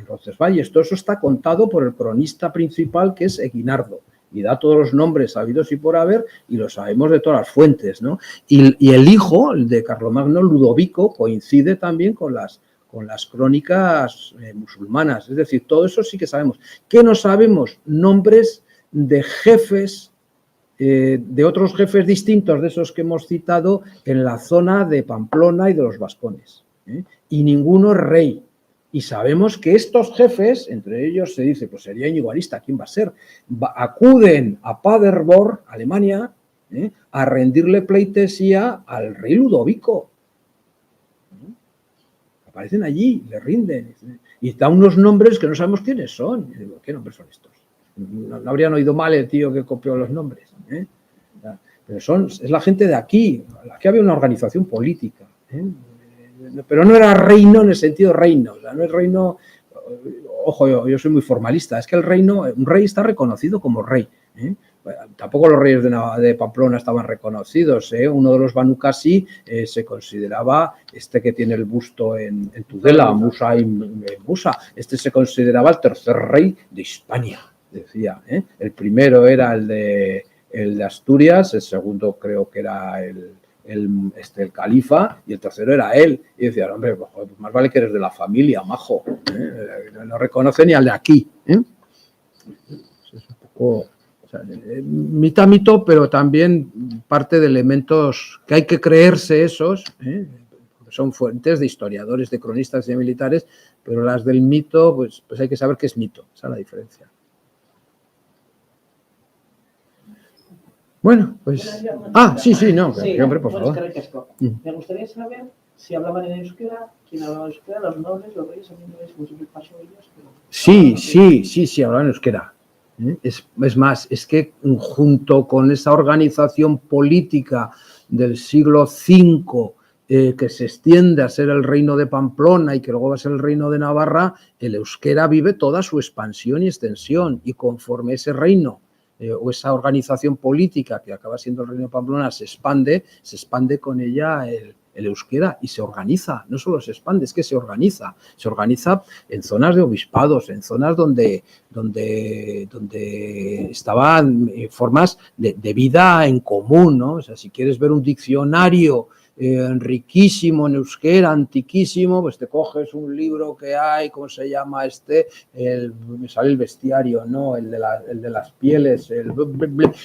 Roncesvalles. Todo eso está contado por el cronista principal, que es Eguinardo, y da todos los nombres habidos y por haber, y lo sabemos de todas las fuentes, ¿no? Y el hijo de Carlomagno, Ludovico, coincide también con las crónicas musulmanas. Es decir, todo eso sí que sabemos. ¿Qué no sabemos? Nombres de jefes, de otros jefes distintos de esos que hemos citado en la zona de Pamplona y de los vascones. Y ninguno es rey. Y sabemos que estos jefes, entre ellos se dice, pues sería Íñigo Arista, ¿quién va a ser? Acuden a Paderborn, Alemania, a rendirle pleitesía al rey Ludovico. Aparecen allí, le rinden. Y da unos nombres que no sabemos quiénes son. Y digo, ¿qué nombres son estos? No habrían oído mal el tío que copió los nombres. Pero es la gente de aquí. Aquí había una organización política. Pero no era reino en el sentido reino. O sea, no es reino. Ojo, yo soy muy formalista. Es que un rey está reconocido como rey. Tampoco los reyes de Pamplona estaban reconocidos. Uno de los Banu Qasi se consideraba, que tiene el busto en Tudela, Musa y Musa, se consideraba el tercer rey de Hispania. Decía, el primero era el de Asturias, el segundo creo que era el califa, y el tercero era él. Y decía, hombre, pues más vale que eres de la familia, majo. No reconoce ni al de aquí. Es un poco, mito, pero también parte de elementos que hay que creerse esos, son fuentes de historiadores, de cronistas y de militares, pero las del mito, pues hay que saber qué es mito. Esa es la diferencia. Bueno, pues... sí, hombre, por favor. Me gustaría saber si hablaban en euskera, quién hablaba en euskera, los nobles, los reyes, a mí no es como siempre pasó ellos. Pero... Sí, hablaban en euskera. Es más, es que junto con esa organización política del siglo V, que se extiende a ser el reino de Pamplona y que luego va a ser el reino de Navarra, el euskera vive toda su expansión y extensión, y conforme ese reino o esa organización política que acaba siendo el reino de Pamplona se expande con ella el euskera y se organiza, no solo se expande, es que se organiza en zonas de obispados, en zonas donde estaban formas de vida en común, ¿no? O sea, si quieres ver un diccionario riquísimo en euskera, antiquísimo, pues te coges un libro que hay, ¿cómo se llama me sale el bestiario, ¿no? El de las pieles,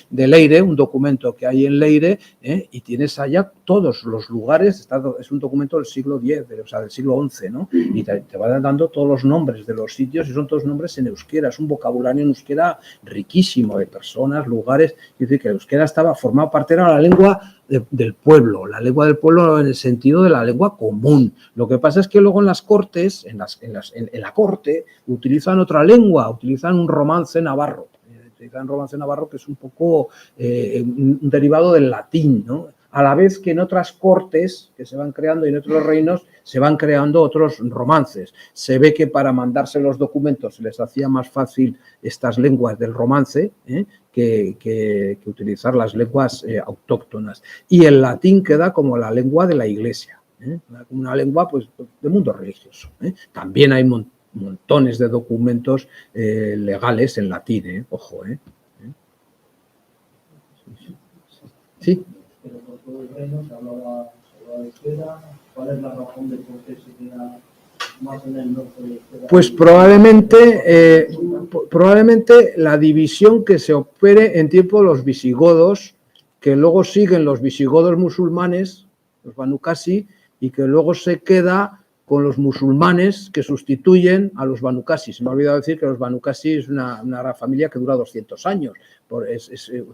de Leire, un documento que hay en Leire, y tienes allá todos los lugares, es un documento del siglo X, o sea, del siglo XI, ¿no? Y te van dando todos los nombres de los sitios y son todos nombres en euskera, es un vocabulario en euskera riquísimo de personas, lugares, es decir, que el euskera formaba parte de la lengua del pueblo, la lengua del pueblo en el sentido de la lengua común. Lo que pasa es que luego en las cortes, en la corte, utilizan otra lengua, utilizan un romance navarro. Que es un poco un derivado del latín, ¿no? A la vez que en otras cortes que se van creando y en otros reinos se van creando otros romances. Se ve que para mandarse los documentos se les hacía más fácil estas lenguas del romance que utilizar las lenguas autóctonas. Y el latín queda como la lengua de la Iglesia, una lengua pues de mundo religioso. También hay montones de documentos legales en latín, ojo. Sí. Pero por todo el reino se hablaba euskera. ¿Cuál es la razón de por qué se queda más en el norte de euskera? Pues probablemente la división que se opere en tiempo de los visigodos, que luego siguen los visigodos musulmanes, los Banu Qasi, y que luego se queda con los musulmanes que sustituyen a los Banu Qasi. Se me ha olvidado decir que los Banu Qasi es una familia que dura 200 años.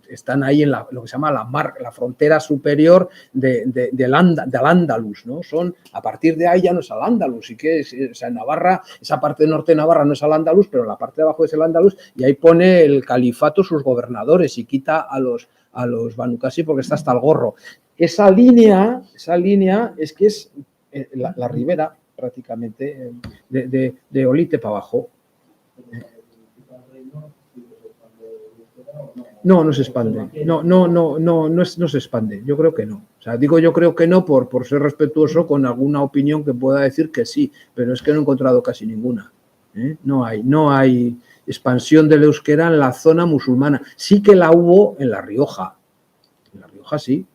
Están ahí en lo que se llama la frontera superior del Al-Ándalus, ¿no? A partir de ahí ya no es Al-Ándalus, o sea, en Navarra, esa parte norte de Navarra no es Al-Ándalus, pero la parte de abajo es el Ándalus, y ahí pone el califato sus gobernadores y quita a los Banu Qasi porque está hasta el gorro. Esa línea es que es la ribera prácticamente de Olite para abajo. No se expande. No se expande. Yo creo que no. O sea, digo yo creo que no por ser respetuoso con alguna opinión que pueda decir que sí, pero es que no he encontrado casi ninguna. No hay expansión del euskera en la zona musulmana. Sí que la hubo en La Rioja. En La Rioja sí.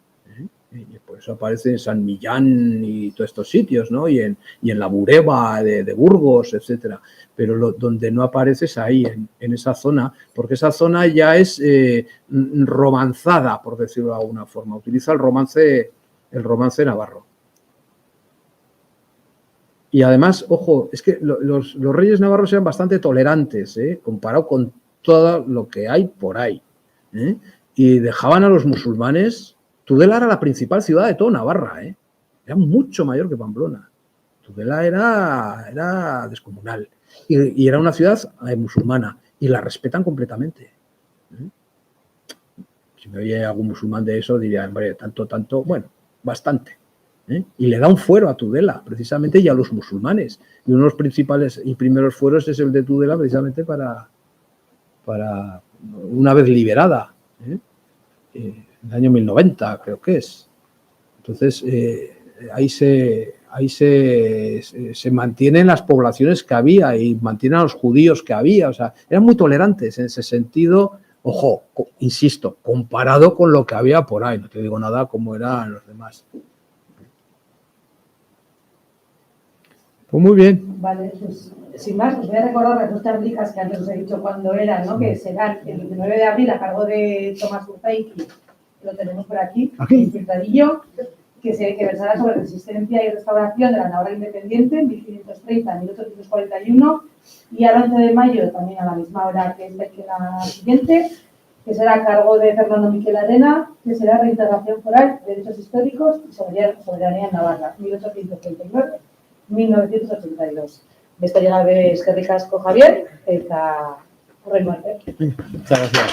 Y por eso aparece en San Millán y todos estos sitios, ¿no? Y en la Bureba de Burgos, etcétera. Pero donde no aparece es ahí, en esa zona, porque esa zona ya es romanzada, por decirlo de alguna forma. Utiliza el romance navarro. Y además, ojo, es que los reyes navarros eran bastante tolerantes, comparado con todo lo que hay por ahí. Y dejaban a los musulmanes. Tudela era la principal ciudad de toda Navarra, era mucho mayor que Pamplona. Tudela era descomunal y era una ciudad musulmana y la respetan completamente. Si me oye algún musulmán de eso diría, hombre, tanto, bueno, bastante. Y le da un fuero a Tudela, precisamente, y a los musulmanes. Y uno de los principales y primeros fueros es el de Tudela, precisamente para una vez liberada. En el año 1090, creo que es. Entonces, ahí se mantienen las poblaciones que había y mantienen a los judíos que había. O sea, eran muy tolerantes en ese sentido. Ojo, insisto, comparado con lo que había por ahí. No te digo nada como eran los demás. Pues muy bien. Vale, pues sin más, os voy a recordar las dos tablicas que antes os he dicho cuándo eran, ¿no? Que serán el 29 de abril a cargo de Tomás Urtaiki, lo tenemos por aquí, el filtradillo, que versará sobre resistencia y restauración de la Navarra independiente en 1530-1841, y al 11 de mayo, también a la misma hora que es la siguiente, que será a cargo de Fernando Miquel Arena, que será reintegración foral, derechos históricos y soberanía en Navarra, 1839-1982. Beste gabe eskerrik asko, Javier, eta horrengo arte. Muchas gracias.